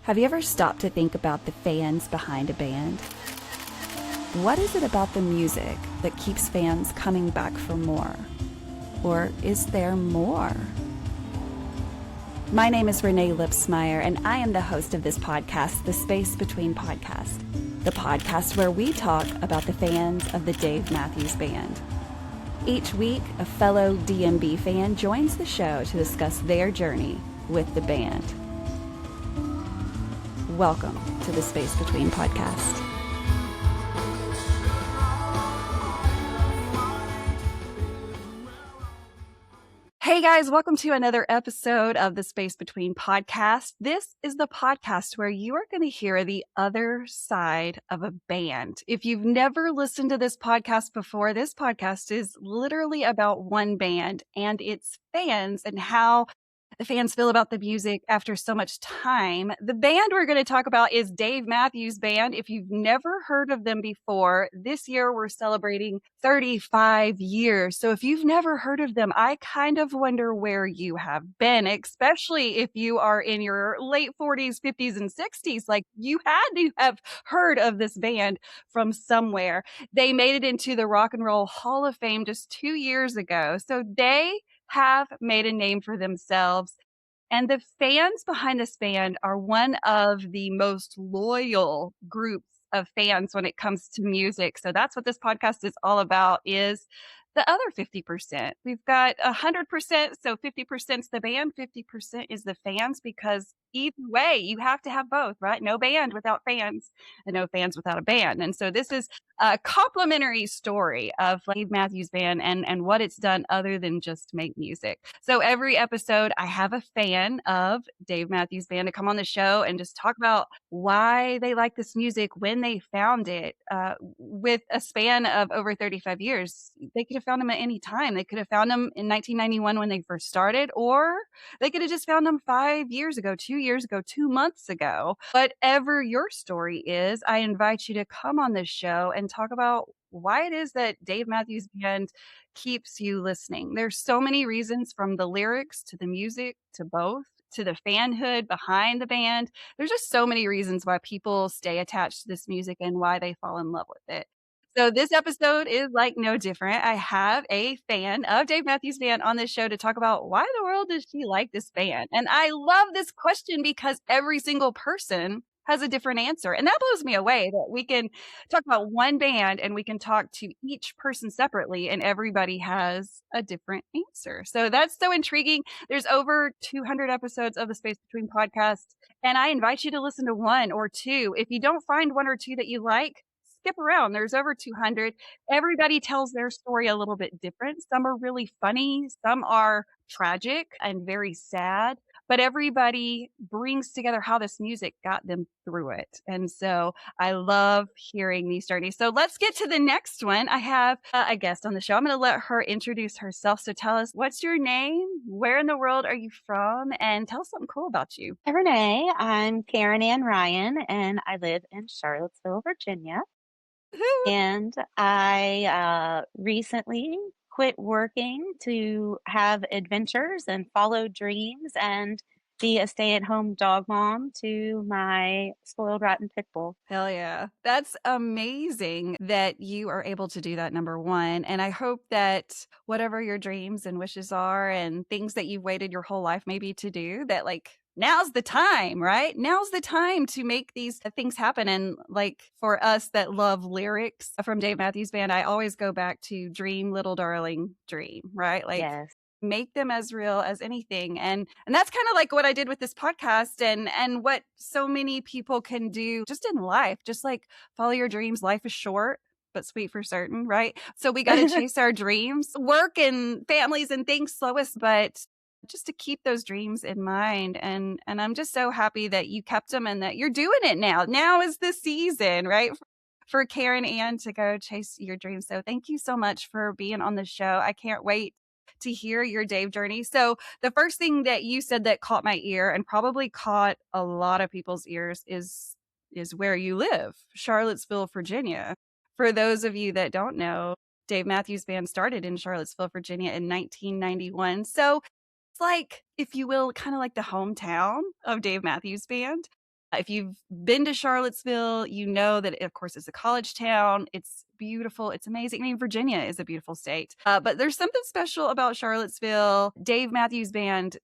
Have you ever stopped to think about the fans behind a band? What is it about the music that keeps fans coming back for more? Or is there more? My name is Renae Lipsmeyer, and I am the host of this podcast, The Space Between Podcast, the podcast where we talk about the fans of the Dave Matthews Band. Each week, a fellow DMB fan joins the show to discuss their journey with the band. Welcome to the Space Between Podcast. Hey guys, welcome to another episode of the Space Between Podcast. This is the podcast where you are going to hear the other side of a band. If you've never listened to this podcast before, this podcast is literally about one band and its fans and how the fans feel about the music after so much time. The band we're going to talk about is Dave Matthews Band. If you've never heard of them before, this year we're celebrating 35 years. So if you've never heard of them, I kind of wonder where you have been, especially if you are in your late 40s, 50s, and 60s. Like, you had to have heard of this band from somewhere. They made it into the Rock and Roll Hall of Fame just 2 years ago. So they have made a name for themselves. And the fans behind this band are one of the most loyal groups of fans when it comes to music. So that's what this podcast is all about, is the other 50%. We've got 100%. So 50% is the band, 50% is the fans, because either way, you have to have both, right? No band without fans and no fans without a band. And so this is a complimentary story of Dave Matthews Band and what it's done other than just make music. So every episode, I have a fan of Dave Matthews Band to come on the show and just talk about why they like this music, when they found it. With a span of over 35 years, they could have found them at any time. They could have found them in 1991 when they first started, or they could have just found them 5 years ago, 2 years ago, 2 months ago. Whatever your story is, I invite you to come on this show and talk about why it is that Dave Matthews Band keeps you listening. There's so many reasons, from the lyrics to the music to both, to the fanhood behind the band. There's just so many reasons why people stay attached to this music and why they fall in love with it. So this episode is like no different. I have a fan of Dave Matthews Band on this show to talk about why in the world does she like this band? And I love this question because every single person has a different answer. And that blows me away, that we can talk about one band and we can talk to each person separately and everybody has a different answer. So that's so intriguing. There's over 200 episodes of the Space Between podcast, and I invite you to listen to one or two. If you don't find one or two that you like, skip around. There's over 200. Everybody tells their story a little bit different. Some are really funny. Some are tragic and very sad. But everybody brings together how this music got them through it. And so I love hearing these journeys. So let's get to the next one. I have a guest on the show. I'm going to let her introduce herself. So tell us, what's your name? Where in the world are you from? And tell us something cool about you. Hi, Renee. I'm Karin Ann Ryan, and I live in Charlottesville, Virginia. And I recently quit working to have adventures and follow dreams and be a stay-at-home dog mom to my spoiled, rotten pit bull. Hell yeah. That's amazing that you are able to do that, number one. And I hope that whatever your dreams and wishes are and things that you've waited your whole life maybe to do, that like now's the time, right? Now's the time to make these things happen. And like for us that love lyrics from Dave Matthews Band, I always go back to Dream, Little Darling, Dream, right? Like, Yes. make them as real as anything. And that's kind of like what I did with this podcast and what so many people can do just in life. Just like follow your dreams. Life is short but sweet for certain, right? So we got to chase our dreams. Work and families and things slow us, but just to keep those dreams in mind. And I'm just so happy that you kept them and that you're doing it now. Now is the season, right? For Karin Ann to go chase your dreams. So thank you so much for being on the show. I can't wait to hear your Dave journey. So the first thing that you said that caught my ear and probably caught a lot of people's ears is where you live, Charlottesville, Virginia. For those of you that don't know, Dave Matthews Band started in Charlottesville, Virginia in 1991. So it's like, if you will, kind of like the hometown of Dave Matthews Band. If you've been to Charlottesville, you know that, of course, it's a college town. It's beautiful. It's amazing. I mean, Virginia is a beautiful state. But there's something special about Charlottesville. Dave Matthews Band,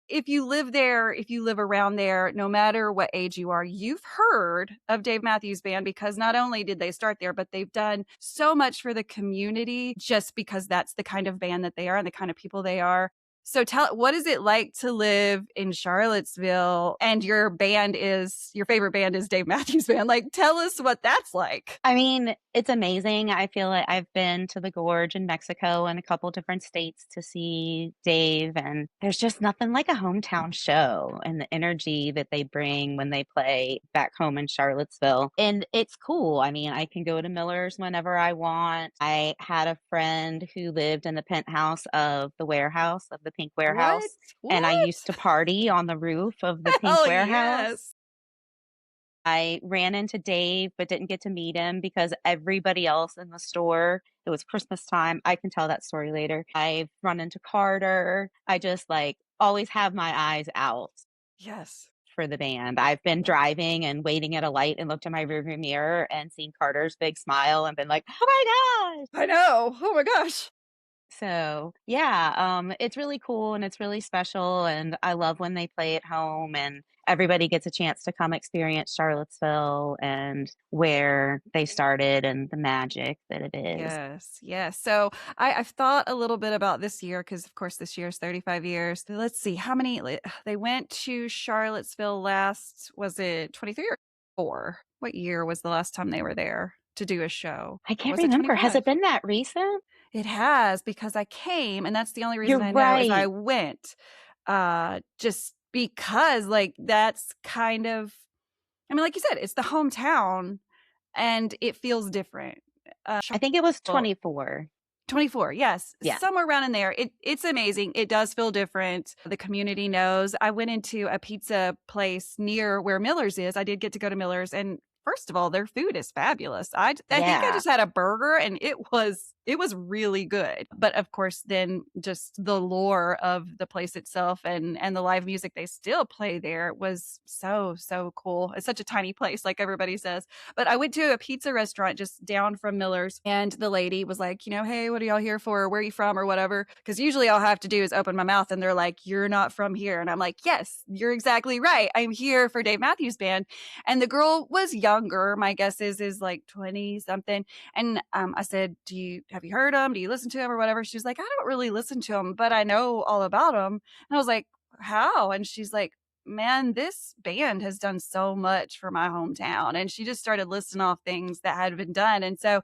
if you live there, if you live around there, no matter what age you are, you've heard of Dave Matthews Band because not only did they start there, but they've done so much for the community just because that's the kind of band that they are and the kind of people they are. So what is it like to live in Charlottesville and your favorite band is Dave Matthews Band? Like, tell us what that's like. I mean, it's amazing. I feel like I've been to the Gorge in Mexico and a couple different states to see Dave, and there's just nothing like a hometown show and the energy that they bring when they play back home in Charlottesville. And it's cool. I mean, I can go to Miller's whenever I want. I had a friend who lived in the penthouse of the warehouse, of the Pink What? Warehouse, and I What? used to party on the roof of the Pink Oh, Warehouse. yes. I ran into Dave, but didn't get to meet him because everybody else in the store, it was Christmas time. I can tell that story later. I've run into Carter. I just like always have my eyes out Yes. for the band. I've been driving and waiting at a light and looked in my rearview mirror and seen Carter's big smile and been like, oh my gosh. I know. Oh my gosh. So yeah, it's really cool and it's really special. And I love when they play at home and everybody gets a chance to come experience Charlottesville and where they started and the magic that it is. Yes, yes. So I've thought a little bit about this year because, of course, this year is 35 years. So let's see how many they went to Charlottesville last. Was it 23 or 4? What year was the last time they were there to do a show? I Or can't was it remember. Has 25? it been that recent? It has because I came, and that's the only reason You're I know is I right. went. Just because, like, that's kind of. I mean, like you said, it's the hometown, and it feels different. I think it was Well, 24. 24, yes, Yeah. somewhere around in there. It's amazing. It does feel different. The community knows. I went into a pizza place near where Miller's is. I did get to go to Miller's, and first of all, their food is fabulous. I think I Yeah. just had a burger and it was really good. But of course, then just the lore of the place itself and the live music they still play there was so cool. It's such a tiny place, like everybody says. But I went to a pizza restaurant just down from Miller's, and the lady was like, hey, what are y'all here for? Where are you from? Or whatever. Because usually all I have to do is open my mouth and they're like, you're not from here. And I'm like, yes, you're exactly right. I'm here for Dave Matthews Band. And the girl was younger. My guess is like 20 something. And I said, have you heard him? Do you listen to him or whatever? She was like, I don't really listen to him, but I know all about him. And I was like, how? And she's like, man, this band has done so much for my hometown. And she just started listing off things that had been done. And so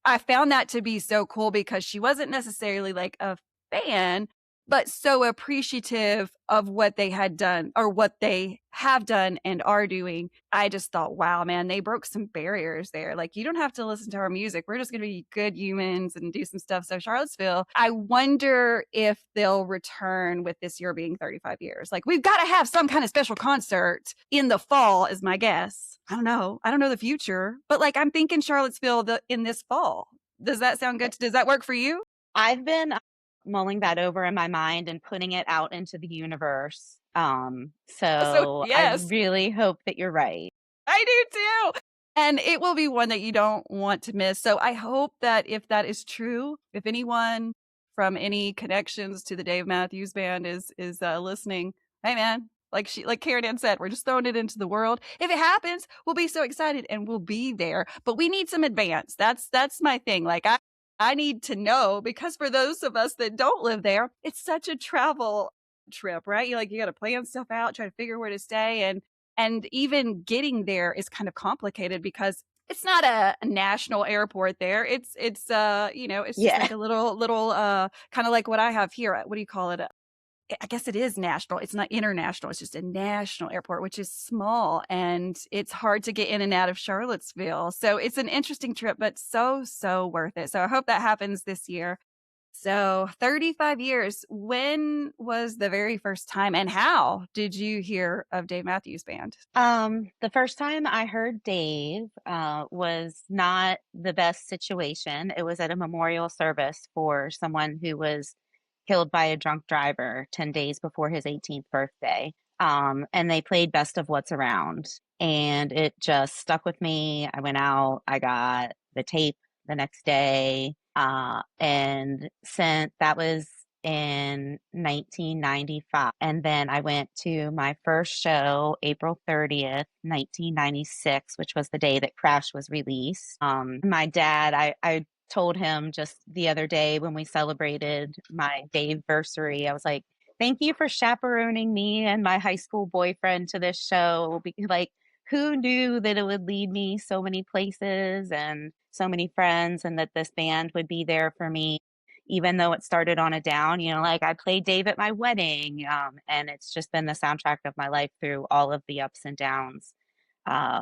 I found that to be so cool because she wasn't necessarily like a fan, but so appreciative of what they had done or what they have done and are doing. I just thought, wow, man, they broke some barriers there. Like, you don't have to listen to our music. We're just going to be good humans and do some stuff. So, Charlottesville, I wonder if they'll return with this year being 35 years. Like, we've got to have some kind of special concert in the fall, is my guess. I don't know. I don't know the future, but like, I'm thinking Charlottesville in this fall. Does that sound good? Does that work for you? I've been mulling that over in my mind and putting it out into the universe. So, So I yes. really hope that you're right. I do too. And it will be one that you don't want to miss. So I hope that if that is true, if anyone from any connections to the Dave Matthews Band is listening, hey man, like Karin Ann said, we're just throwing it into the world. If it happens, we'll be so excited and we'll be there. But we need some advance. That's my thing. Like I need to know because for those of us that don't live there, it's such a travel trip, right? You got to plan stuff out, try to figure where to stay, and even getting there is kind of complicated because it's not a national airport there. It's it's just Yeah. like a little kind of like what I have here. What do you call it? I guess it is national. It's not international. It's just a national airport, which is small and it's hard to get in and out of Charlottesville. So it's an interesting trip, but so worth it. So I hope that happens this year. So 35 years. When was the very first time and how did you hear of Dave Matthews Band? The first time I heard Dave was not the best situation. It was at a memorial service for someone who was killed by a drunk driver 10 days before his 18th birthday. and they played Best of What's Around, and it just stuck with me. I went out, I got the tape the next day, and sent that was in 1995. And then I went to my first show April 30th, 1996, which was the day that Crash was released. My dad, I told him just the other day when we celebrated my Dave-versary, I was like, thank you for chaperoning me and my high school boyfriend to this show. Because, like, who knew that it would lead me so many places and so many friends, and that this band would be there for me, even though it started on a down. Like, I played Dave at my wedding, and it's just been the soundtrack of my life through all of the ups and downs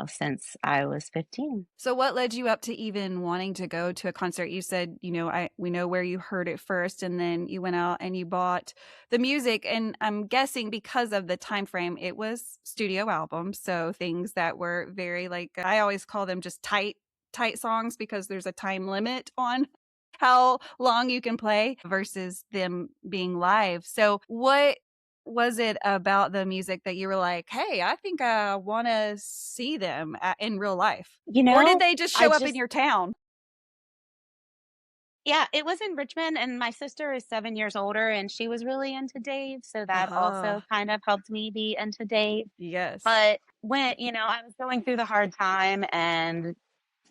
since I was 15. So what led you up to even wanting to go to a concert? You said, we know where you heard it first, and then you went out and you bought the music, and I'm guessing because of the time frame, it was studio albums, so things that were very, like, I always call them just tight songs, because there's a time limit on how long you can play versus them being live. So what was it about the music that you were like, hey, I think I want to see them in real life? You Or did know, they just I show up in just, your town? yeah, it was in Richmond, and my sister is 7 years older, and she was really into Dave. So that Uh-huh. also kind of helped me be into Dave. Yes. But when, I was going through the hard time, and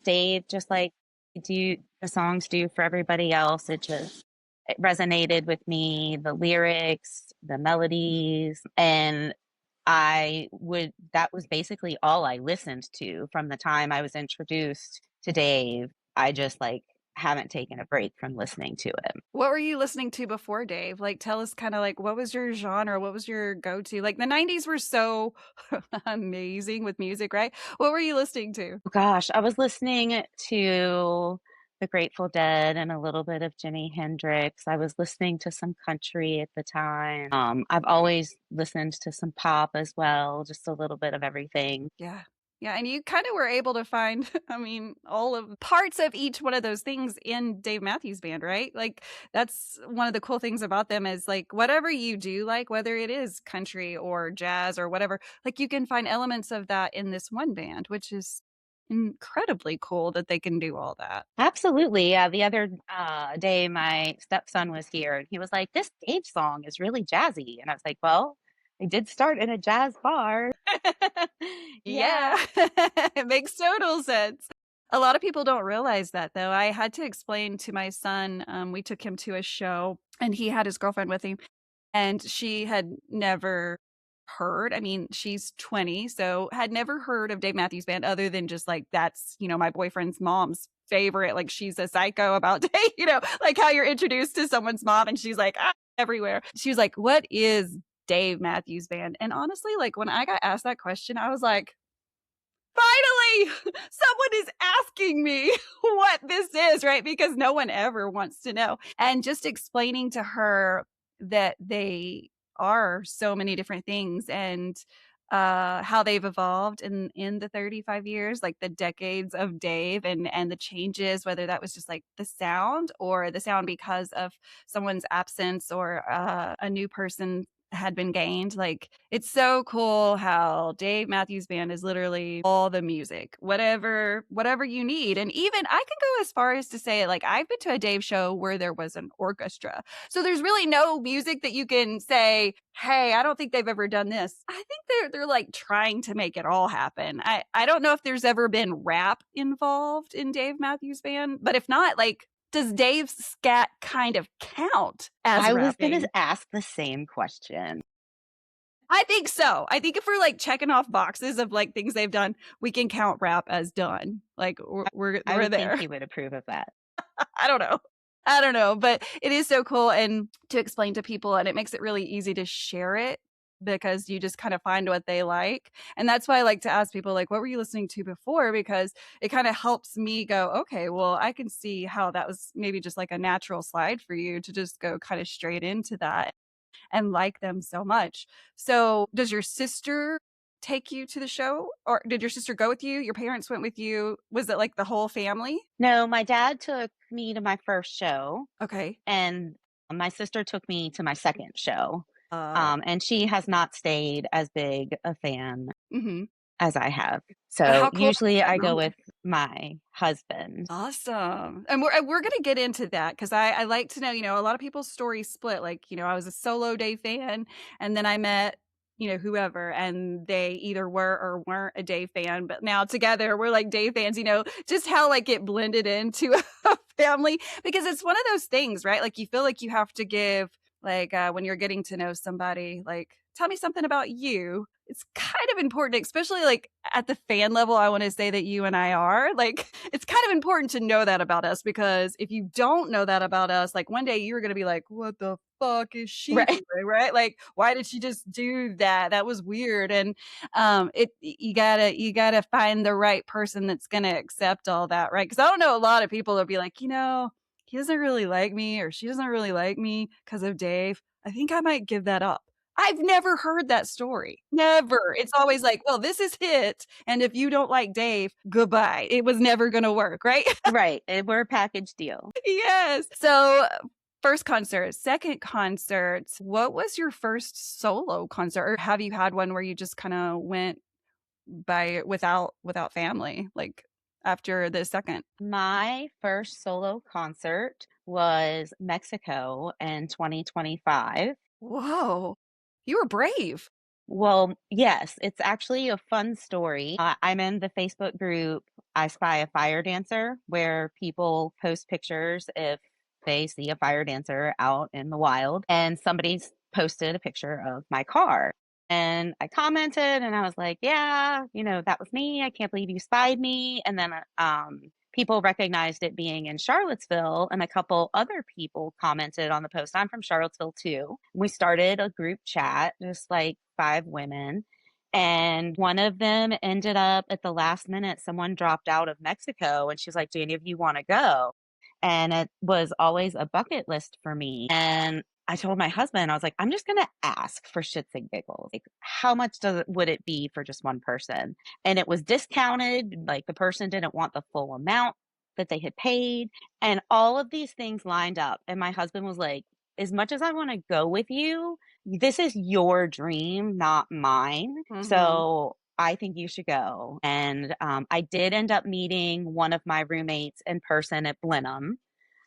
Dave, just like the songs do for everybody else, it resonated with me, the lyrics, the melodies, and that was basically all I listened to from the time I was introduced to Dave. I just, like, haven't taken a break from listening to it. What were you listening to before, Dave? Like, tell us kind of like, what was your genre? What was your go-to? Like, the 90s were so amazing with music, right? What were you listening to? Gosh, I was listening to the Grateful Dead and a little bit of Jimi Hendrix. I was listening to some country at the time. I've always listened to some pop as well, just a little bit of everything. Yeah. Yeah, and you kind of were able to find, I mean, all of parts of each one of those things in Dave Matthews Band, right? Like, that's one of the cool things about them, is like, whatever you do, like whether it is country or jazz or whatever, like, you can find elements of that in this one band, which is incredibly cool that they can do all that. Absolutely. Yeah. The other day, my stepson was here, and he was like, "This Dave song is really jazzy." And I was like, "Well, I did start in a jazz bar." Yeah, Yeah. it makes total sense. A lot of people don't realize that, though. I had to explain to my son, we took him to a show, and he had his girlfriend with him, and she had never heard, I mean, she's 20, so had never heard of Dave Matthews Band other than just, like, that's, my boyfriend's mom's favorite, like, she's a psycho about Dave, like how you're introduced to someone's mom and she's like, "Ah, everywhere." She was like, "What is Dave Matthews Band?" And honestly, like, when I got asked that question, I was like, finally, someone is asking me what this is, right? Because no one ever wants to know. And just explaining to her that they are so many different things, and how they've evolved in the 35 years, like the decades of Dave, and the changes, whether that was just like the sound, or the sound because of someone's absence, or a new person had been gained. Like, it's so cool how Dave Matthews Band is literally all the music, whatever you need. And even I can go as far as to say, like, I've been to a Dave show where there was an orchestra. So there's really no music that you can say, hey, I don't think they've ever done this. I think they're like trying to make it all happen. I don't know if there's ever been rap involved in Dave Matthews Band, but if not, like, does Dave's scat kind of count as I was going to rapping? ask the same question. I think so. I think if we're like checking off boxes of like things they've done, we can count rap as done. Like, I we're would think there. he would approve of that. I don't know. I don't know, but it is so cool, and to explain to people, and it makes it really easy to share it, because you just kind of find what they like. And that's why I like to ask people, like, what were you listening to before? Because it kind of helps me go, okay, well, I can see how that was maybe just like a natural slide for you to just go kind of straight into that and like them so much. So, does your sister take you to the show, or did your sister go with you? Your parents went with you? Was it like the whole family? No, my dad took me to my first show, Okay. and my sister took me to my second show. And she has not stayed as big a fan Mhm. as I have. But So how cool is usually that I go moment? with my husband. Awesome. And we're gonna get into that because I like to know, a lot of people's stories split. Like, I was a solo Dave fan, and then I met, whoever, and they either were or weren't a Dave fan, but now together we're like Dave fans, just how like it blended into a family because it's one of those things, right? Like you feel like you have to give like when you're getting to know somebody, like tell me something about you. It's kind of important, especially like at the fan level. I want to say that you and I are like, it's kind of important to know that about us because if you don't know that about us, like one day you're going to be like, what the fuck is she Right. doing? Right. Like, why did she just do that? That was weird. And, you gotta find the right person that's going to accept all that. Right. Cause I don't know, a lot of people will be like, he doesn't really like me or she doesn't really like me because of Dave. I think I might give that up. I've never heard that story. Never. It's always like, well, this is it. And if you don't like Dave, goodbye. It was never going to work, right? Right. We're a package deal. Yes. So, first concert, second concert, what was your first solo concert? Or have you had one where you just kind of went by without family like after the second? My first solo concert was Mexico in 2025. Whoa. You were brave. Well, yes, it's actually a fun story. I'm in the Facebook group I Spy a Fire Dancer, where people post pictures if they see a fire dancer out in the wild. And somebody's posted a picture of my car. And I commented and I was like, yeah, that was me. I can't believe you spied me. And then people recognized it being in Charlottesville, and a couple other people commented on the post. I'm from Charlottesville too. We started a group chat, just like 5 women. And one of them ended up at the last minute, someone dropped out of Mexico and she's like, do any of you want to go? And it was always a bucket list for me. And I told my husband, I was like, I'm just going to ask for shits and giggles. Like, how much would it be for just one person? And it was discounted. Like the person didn't want the full amount that they had paid. And all of these things lined up. And my husband was like, as much as I want to go with you, this is your dream, not mine. Mhm. So I think you should go. And I did end up meeting one of my roommates in person at Blenheim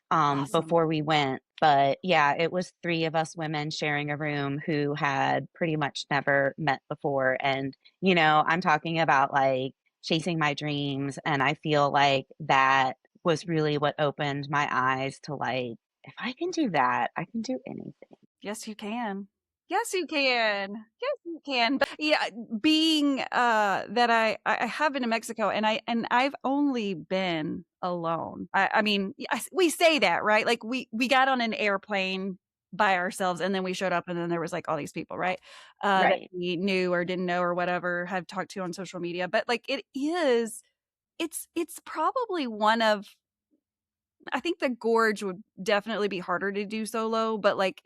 Awesome. before we went. But yeah, it was 3 of us women sharing a room who had pretty much never met before. And, I'm talking about like chasing my dreams. And I feel like that was really what opened my eyes to like, if I can do that, I can do anything. Yes, you can. Yes, you can. Yes, you can. But yeah, being that I have been to Mexico and I've only been alone. I mean, we say that, right? Like we got on an airplane by ourselves and then we showed up and then there was like all these people, right? That Right. we knew or didn't know or whatever, have talked to on social media. But like it's probably one of I think the gorge would definitely be harder to do solo, but like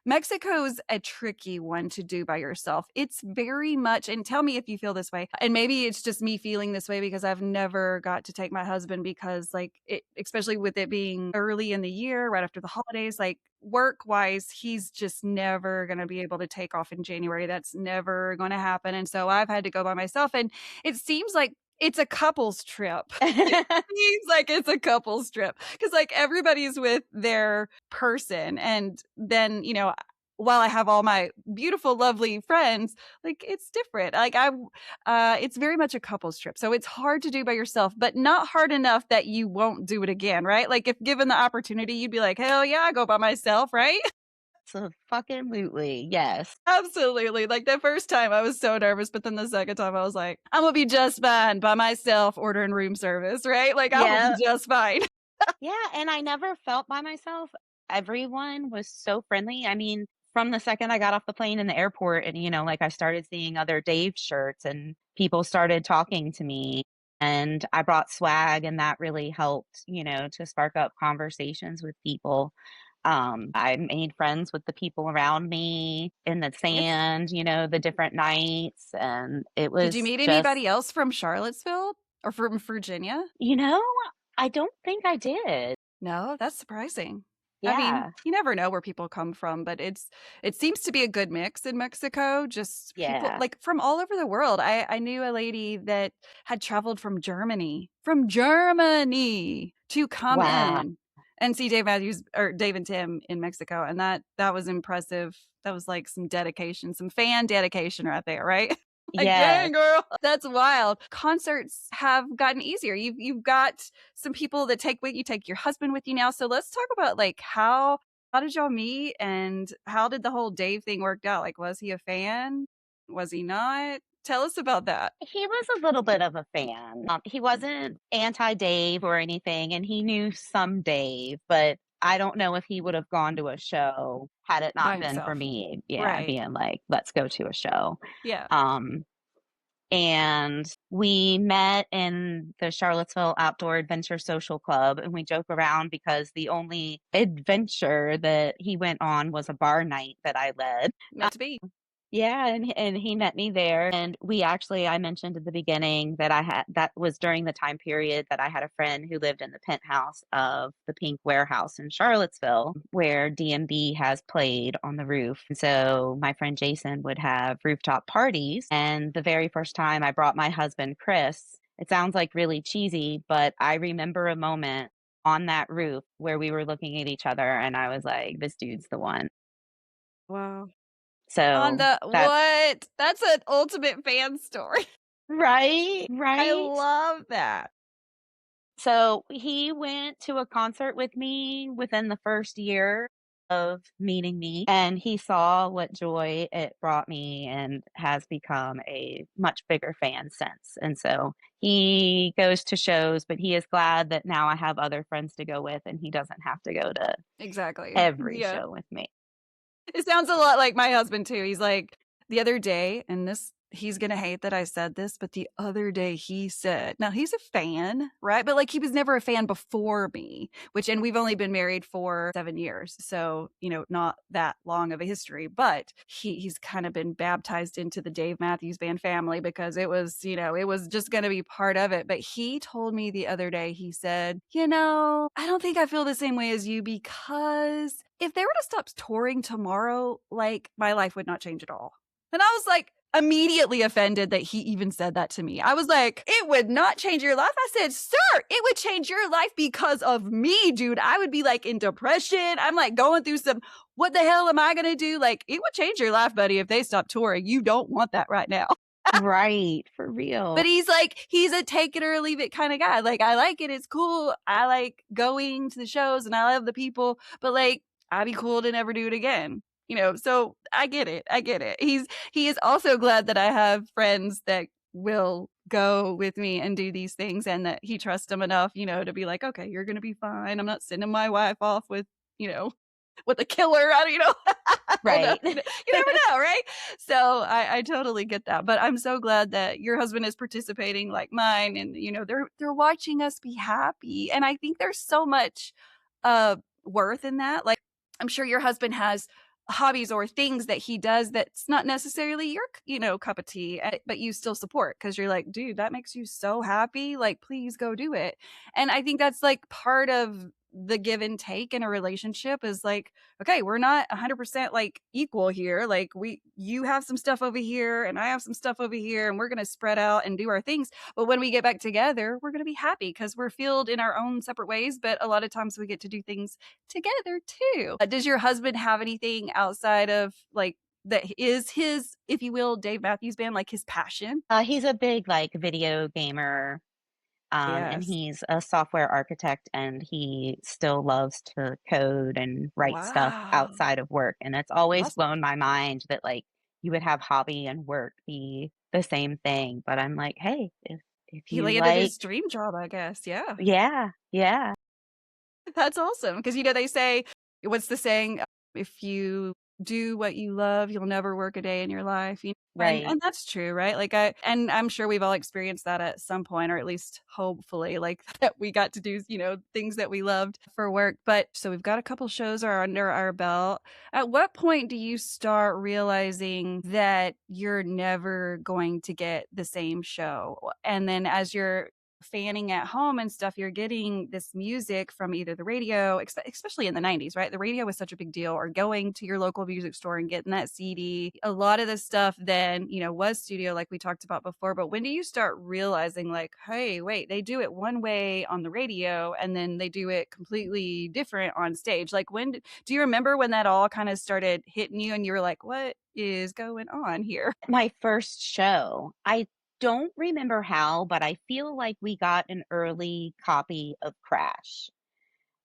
Mexico's a tricky one to do by yourself. It's very much, and tell me if you feel this way. And maybe it's just me feeling this way because I've never got to take my husband because like especially with it being early in the year, right after the holidays, like work wise, he's just never going to be able to take off in January. That's never going to happen. And so I've had to go by myself. And it seems like it's a couple's trip. Seems like it's a couple's trip because like everybody's with their person and then while I have all my beautiful lovely friends, like it's different, like it's very much a couple's trip, so it's hard to do by yourself but not hard enough that you won't do it again, right? Like if given the opportunity you'd be like, hell yeah, I go by myself, right? So fucking lootly. Yes. Absolutely. Like the first time I was so nervous, but then the second time I was like, I'm gonna be just fine by myself ordering room service, right? Like I will be Yeah. just fine. Yeah, and I never felt by myself. Everyone was so friendly. I mean, from the second I got off the plane in the airport and, like I started seeing other Dave shirts and people started talking to me and I brought swag and that really helped, to spark up conversations with people. I made friends with the people around me in the It's sand, the different nights. And it Did you was meet just, anybody else from Charlottesville or from Virginia? you know, I don't think I did. No, that's surprising. I mean, Yeah. you never know where people come from, but it seems to be a good mix in Mexico. Just people Yeah. like from all over the world. I knew a lady that had traveled from Germany to come Wow. in and see Dave Matthews or Dave and Tim in Mexico, and that was impressive. That was like some dedication, some fan dedication right there, right? Like, Yes. dang girl, that's wild. Concerts have gotten easier. You've got some people that take with you, take your husband with you now. So let's talk about like how did y'all meet and how did the whole Dave thing work out? Like, was he a fan? Was he not? Tell us about that. He was a little bit of a fan. He wasn't anti Dave or anything, and he knew some Dave, but I don't know if he would have gone to a show had it By not been for himself. me, yeah, Right. being like, let's go to a show. Yeah. Um, and we met in the Charlottesville Outdoor Adventure Social Club, and we joke around because the only adventure that he went on was a bar night that I led. Meant to be. Yeah, and he met me there, and we actually I mentioned at the beginning that I had that was during the time period that I had a friend who lived in the penthouse of the Pink Warehouse in Charlottesville, where DMB has played on the roof. And so my friend Jason would have rooftop parties, and the very first time I brought my husband Chris, it sounds like really cheesy, but I remember a moment on that roof where we were looking at each other, and I was like, "This dude's the one." Wow. On So the that's what? That's an ultimate fan story. right, I right. love that. So he went to a concert with me within the first year of meeting me, and he saw what joy it brought me and has become a much bigger fan since. And so he goes to shows, but he is glad that now I have other friends to go with and he doesn't have to go to Exactly. every Yeah. show with me. It sounds a lot like my husband too. He's like, the other day, and this he's gonna hate that I said this, but the other day he said, now he's a fan, right? But like he was never a fan before me, and we've only been married for 7 years. So, not that long of a history, but he's kind of been baptized into the Dave Matthews Band family because it was just gonna be part of it. But he told me the other day, he said, I don't think I feel the same way as you because if they were to stop touring tomorrow, like my life would not change at all. And I was like immediately offended that he even said that to me. I was like, it would not change your life. I said, sir, it would change your life because of me, dude. I would be like in depression. I'm like going through what the hell am I going to do? Like, it would change your life, buddy, if they stop touring. You don't want that right now. Right, for But real. he's a take it or leave it kind of guy. Like, I like it. It's cool. I like going to the shows and I love the people, but like, I'd be cool to never do it again. So I get it. I get it. He is also glad that I have friends that will go with me and do these things and that he trusts them enough, to be like, okay, you're going to be fine. I'm not sending my wife off you know, with a killer. I don't know. Right. You never know, right? So I totally get that. But I'm so glad that your husband is participating like mine and they're watching us be happy. And I think there's so much worth in that. Like I'm sure your husband has hobbies or things that he does that's not necessarily your cup of tea, but you still support because you're like, dude, that makes you so happy, like please go do it. And I think that's like part of the give and take in a relationship is like, okay, we're not 100% like equal here. Like you have some stuff over here and I have some stuff over here and we're going to spread out and do our things. But when we get back together, we're going to be happy because we're filled in our own separate ways. But a lot of times we get to do things together too. Does your husband have anything outside of like that is his, if you will, Dave Matthews Band, like his passion? He's a big like video gamer. And Yes. he's a software architect and he still loves to code and write stuff Wow. outside of work. And it's always Awesome. blown my mind that like you would have hobby and work be the same thing. But I'm like, hey, if He you landed like, his dream job, I guess. Yeah. yeah, yeah, That's awesome because they say, what's the saying? If you do what you love, you'll never work a day in your life. And right, that's true, right? Like I'm sure we've all experienced that at some point, or at least hopefully, like that we got to do, things that we loved for work. But so we've got a couple shows are under our belt. At what point do you start realizing that you're never going to get the same show? And then as you're fanning at home and stuff, you're getting this music from either the radio, especially in the 90s, right? The radio was such a big deal, or going to your local music store and getting that CD. A lot of the stuff then, was studio, like we talked about before. But when do you start realizing, like, hey, wait, they do it one way on the radio and then they do it completely different on stage? Like, do you remember when that all kind of started hitting you and you were like, what is going on here? My first show, I don't remember how, but I feel like we got an early copy of Crash.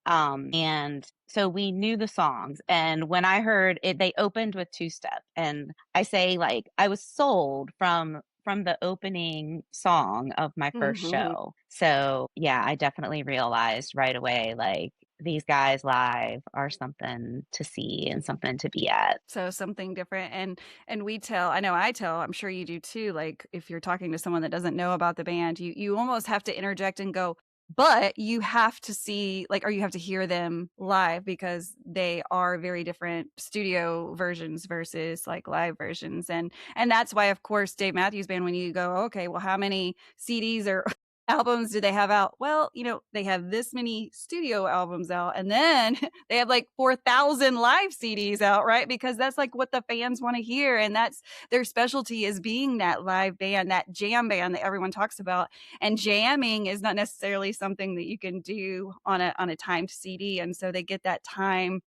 And so we knew the songs. And when I heard it, they opened with two step. And I say, like, I was sold from the opening song of my first Mhm. show. So yeah, I definitely realized right away, like, these guys live are something to see and something to be at. So something different. And I know I tell, I'm sure you do too, like if you're talking to someone that doesn't know about the band, you almost have to interject and go, but you have to see, like, or you have to hear them live, because they are very different studio versions versus like live versions. And that's why, of course, Dave Matthews Band, when you go, okay, well, how many CDs or albums do they have out? Well, they have this many studio albums out, and then they have like 4,000 live CDs out, right? Because that's like what the fans want to hear. And that's their specialty, is being that live band, that jam band that everyone talks about. And jamming is not necessarily something that you can do on a timed CD. And so they get that time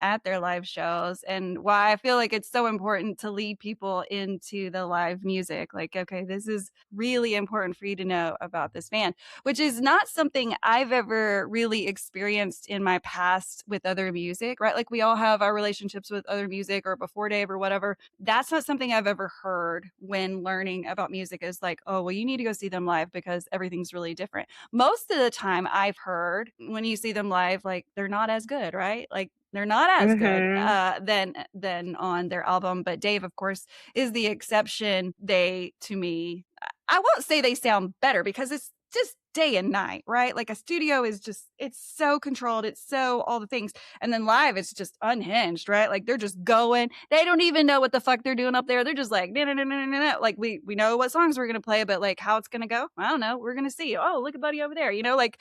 at their live shows, and why I feel like it's so important to lead people into the live music. Like, okay, this is really important for you to know about this band, which is not something I've ever really experienced in my past with other music, right? Like we all have our relationships with other music, or before Dave or whatever. That's not something I've ever heard when learning about music, is like, oh, well, you need to go see them live because everything's really different. Most of the time I've heard, when you see them live, like they're not as good, right? Like they're not as good Mhm. than on their album. But Dave, of course, is the exception. They, to me, I won't say they sound better, because it's just day and night, right? Like a studio is just, it's so controlled, it's so all the things. And then live, it's just unhinged, right? Like they're just going, they don't even know what the fuck they're doing up there. They're just like, no, no, no, no, no, no. Like we know what songs we're gonna play, but like how it's gonna go, I don't know. We're gonna see. Oh, look at Buddy over there. Like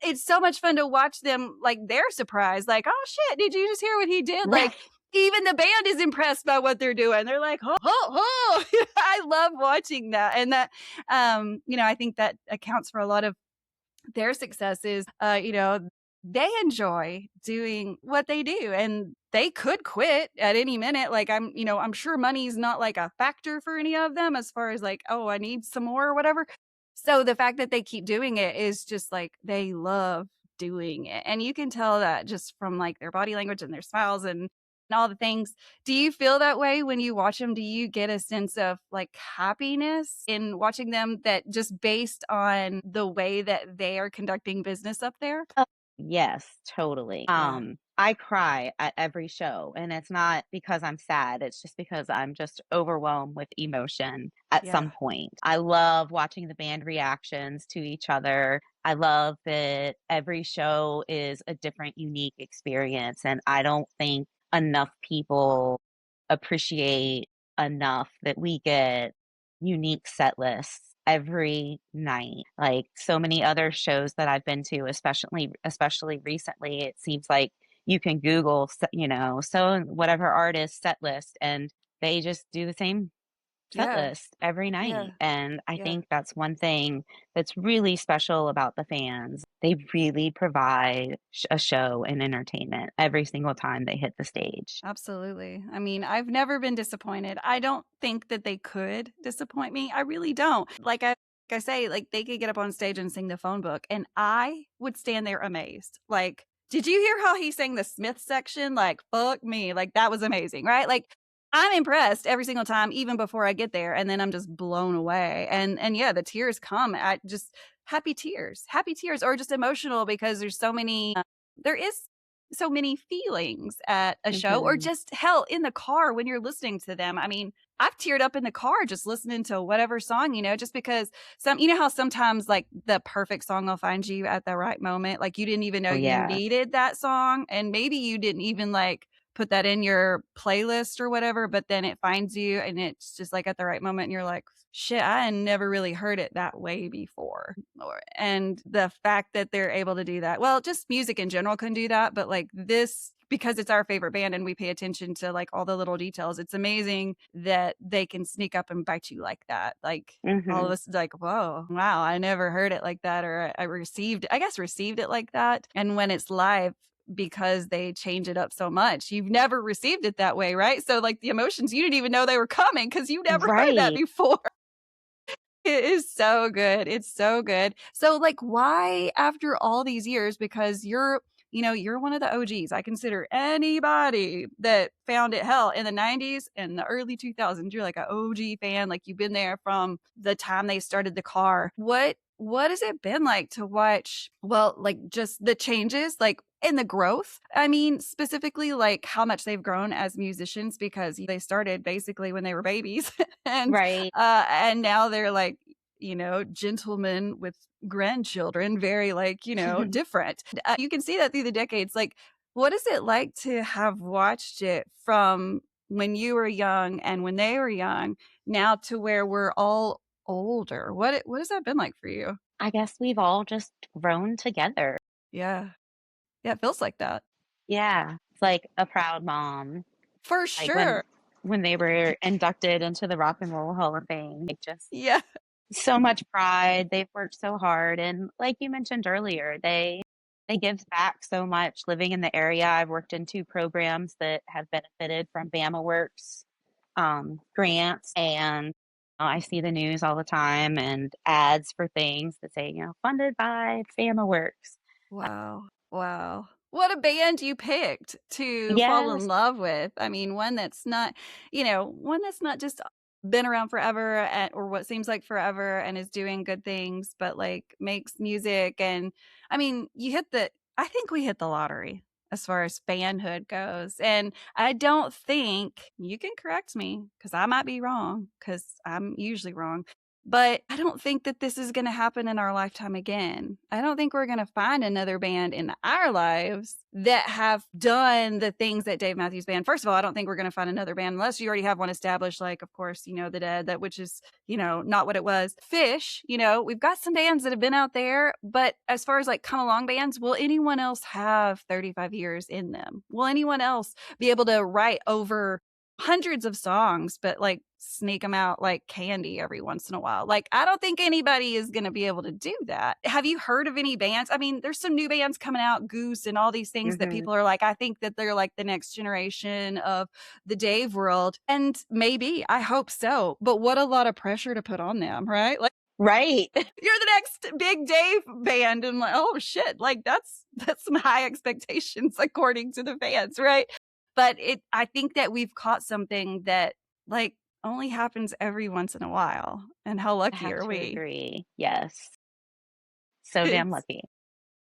it's so much fun to watch them, like they're surprised, like, oh shit, did you just hear what he did? Right. Like even the band is impressed by what they're doing. They're like, oh, oh, oh. I love watching that. And that, I think that accounts for a lot of their successes. They enjoy doing what they do, and they could quit at any minute. Like I'm sure money's not like a factor for any of them, as far as like, oh, I need some more or whatever. So the fact that they keep doing it is just like they love doing it. And you can tell that just from like their body language and their smiles and all the things. Do you feel that way when you watch them? Do you get a sense of like happiness in watching them, that just based on the way that they are conducting business up there? Oh, yes, totally. Yeah. I cry at every show, and it's not because I'm sad, it's just because I'm just overwhelmed with emotion at some Yeah. point. I love watching the band reactions to each other. I love that every show is a different, unique experience, and I don't think enough people appreciate enough that we get unique set lists every night. Like so many other shows that I've been to, especially recently, it seems like you can Google, so whatever artist set list, and they just do the same set Yeah. list every Yeah. night. And I Yeah. think that's one thing that's really special about the fans. They really provide a show and entertainment every single time they hit the stage. Absolutely. I mean, I've never been disappointed. I don't think that they could disappoint me. I really don't. Like I say, like they could get up on stage and sing the phone book, and I would stand there amazed. Like, did you hear how he sang the Smith section? Like, fuck me. Like that was amazing, right? Like I'm impressed every single time, even before I get there, and then I'm just blown away. And yeah, the tears come at just happy tears, or just emotional, because there is so many feelings at a show, or Mhm. just hell in the car when you're listening to them. I mean, I've teared up in the car just listening to whatever song, just because how sometimes like the perfect song will find you at the right moment. Like you didn't even know Oh, you yes. needed that song. And maybe you didn't even like put that in your playlist or whatever, but then it finds you and it's just like at the right moment and you're like, shit, I had never really heard it that way before. And the fact that they're able to do that, well, just music in general can do that, but like this, because it's our favorite band and we pay attention to like all the little details, it's amazing that they can sneak up and bite you like that. Like all of Hmm. us like, whoa, wow, I never heard it like that, or I guess received it like that. And when it's live, because they change it up so much, you've never received it that way, right? So like the emotions, you didn't even know they were coming because you never heard that Right. before. It is so good. It's so good. So like why after all these years, because you're one of the OGs. I consider anybody that found it hell in the 90s and the early 2000s, you're like an OG fan, like you've been there from the time they started the car. What has it been like to watch, well, like just the changes, like in the growth? I mean, specifically like how much they've grown as musicians, because they started basically when they were babies Right. and now they're like, gentlemen with grandchildren, very like, different. You can see that through the decades. Like, what is it like to have watched it from when you were young and when they were young now to where we're all older? What has that been like for you? I guess we've all just grown together. Yeah. Yeah, it feels like that. Yeah. It's like a proud mom. For Like sure. when they were inducted into the Rock and Roll Hall of Fame, like just Yeah. so much pride. They've worked so hard, and like you mentioned earlier, they give back so much. Living in the area, I've worked in two programs that have benefited from Bama Works grants, and I see the news all the time and ads for things that say, funded by Bama Works. Wow. Wow. What a band you picked to fall in Yes. love with. I mean, one that's not just been around forever or what seems like forever and is doing good things, but like makes music. And I mean, I think we hit the lottery as far as fanhood goes. And I don't think, you can correct me because I might be wrong, because I'm usually wrong. But I don't think that this is going to happen in our lifetime again. I don't think we're going to find another band in our lives that have done the things that Dave Matthews Band. First of all, I don't think we're going to find another band unless you already have one established, like, of course, The Dead, that which is, not what it was. Fish, we've got some bands that have been out there, but as far as like come along bands, will anyone else have 35 years in them? Will anyone else be able to write over hundreds of songs, but like sneak them out like candy every once in a while? Like, I don't think anybody is going to be able to do that. Have you heard of any bands? I mean, there's some new bands coming out, Goose and all these things that Hmm. people are like, I think that they're like the next generation of the Dave world. And maybe, I hope so. But what a lot of pressure to put on them, right? Like, Right. you're the next big Dave band, and like, oh shit, like that's some high expectations according to the fans, right? But I think that we've caught something that like only happens every once in a while, and how I lucky have are to we? agree. Yes. So damn It's lucky.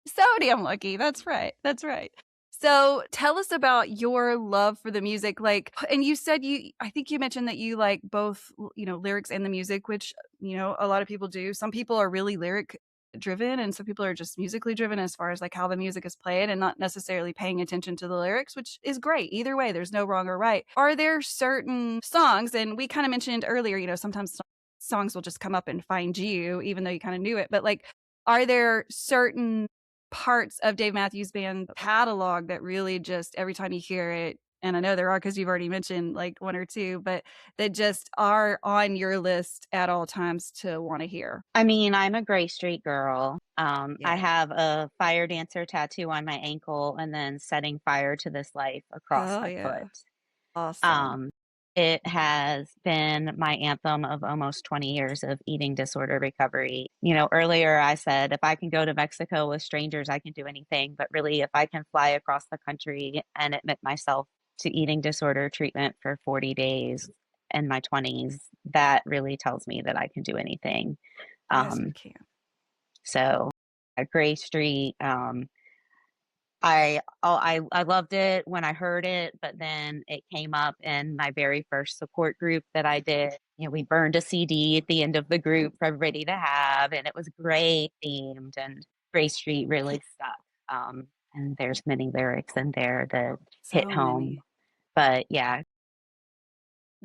so damn lucky. That's right. That's right. So tell us about your love for the music. Like, and you said I think you mentioned that you like both, lyrics and the music, which, a lot of people do. Some people are really lyric driven and some people are just musically driven as far as like how the music is played and not necessarily paying attention to the lyrics, which is great. Either way, there's no wrong or right. Are there certain songs, and we kind of mentioned earlier, sometimes songs will just come up and find you, even though you kind of knew it, but like, are there certain parts of Dave Matthews Band catalog that really just every time you hear it, and I know there are because you've already mentioned like one or two, but that just are on your list at all times to want to hear? I mean, I'm a Gray Street girl. I Yeah. have a fire dancer tattoo on my ankle and then setting fire to this life across Oh my foot. yeah. Awesome. Um, it has been my anthem of almost 20 years of eating disorder recovery. Earlier I said, if I can go to Mexico with strangers, I can do anything. But really, if I can fly across the country and admit myself to eating disorder treatment for 40 days in my 20s, that really tells me that I can do anything. Yes, we Um, can. so at Gray Street, I loved it when I heard it, but then it came up in my very first support group that I did. We burned a CD at the end of the group for everybody to have, and it was Gray themed, and Gray Street really stuck. And there's many lyrics in there that hit So home. many. But yeah,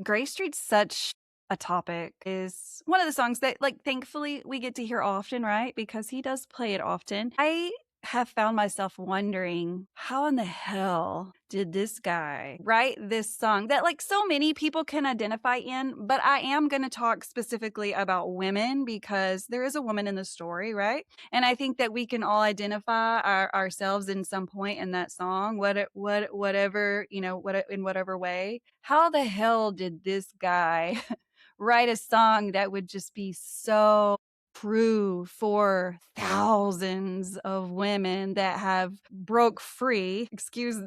Gray Street's such a topic is one of the songs that, like, thankfully we get to hear often, right? Because he does play it often. I have found myself wondering how in the hell did this guy write this song that, like, so many people can identify in, but I am going to talk specifically about women because there is a woman in the story, right? And I think that we can all identify ourselves in some point in that song, whatever, in whatever way. How the hell did this guy write a song that would just be so true for thousands of women that have broke free, excuse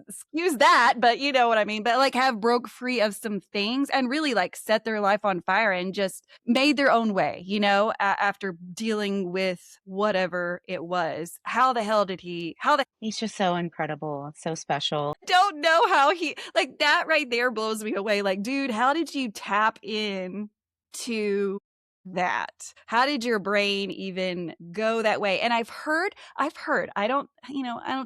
that, but you know what I mean, but like have broke free of some things and really like set their life on fire and just made their own way, after dealing with whatever it was. How the hell did he how the he's just so incredible, so special. don't know how he like that right there blows me away. Like, dude, how did you tap in to that? How did your brain even go that way? And I've heard, I don't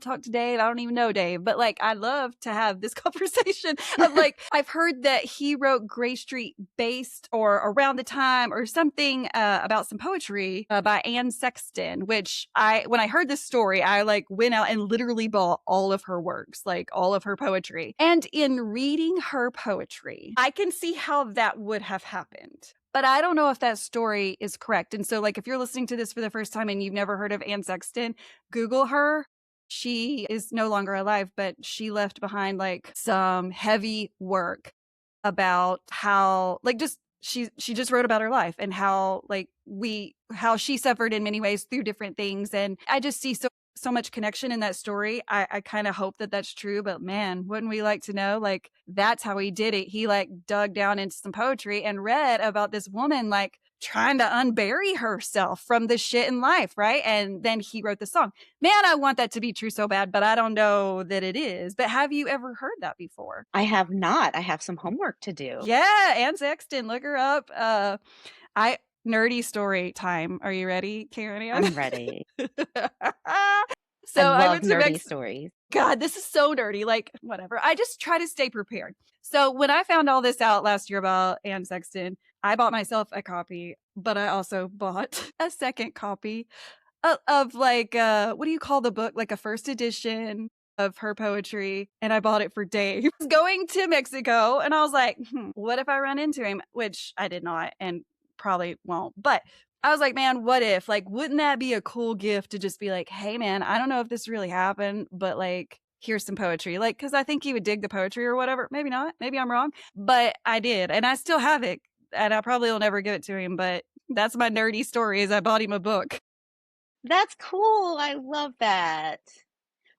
talk to Dave. I don't even know Dave, but like, I'd love to have this conversation of like, I've heard that he wrote Gray Street based or around the time or something about some poetry by Anne Sexton, which when I heard this story, I like went out and literally bought all of her works, like all of her poetry. And in reading her poetry, I can see how that would have happened. But I don't know if that story is correct. And so, like, if you're listening to this for the first time and you've never heard of Anne Sexton, Google her. She is no longer alive, but she left behind like some heavy work about how, like, just she just wrote about her life and how like how she suffered in many ways through different things. And I just see so much connection in that story. I kind of hope that that's true, but man, wouldn't we like to know? Like, that's how he did it. He like dug down into some poetry and read about this woman like trying to unbury herself from the shit in life, right? And then he wrote the song. Man, I want that to be true so bad, but I don't know that it is. But have you ever heard that before? I have not. I have some homework to do. Yeah, Anne Sexton, look her up. I nerdy story time. Are you ready, Karen Ann? I'm ready. I So I love went to nerdy Mexico. stories. God, this is so nerdy. Like, whatever. I just try to stay prepared. So when I found all this out last year about Anne Sexton, I bought myself a copy, but I also bought a second copy of like what do you call the book? Like a first edition of her poetry, and I bought it for Dave. I was going to Mexico, and I was like, what if I run into him? Which I did not, and probably won't. But I was like, man, what if? Like, wouldn't that be a cool gift to just be like, hey, man, I don't know if this really happened, but like, here's some poetry. Like, because I think he would dig the poetry or whatever. Maybe not. Maybe I'm wrong. But I did, and I still have it, and I probably will never give it to him. But that's my nerdy story. Is I bought him a book. That's cool. I love that.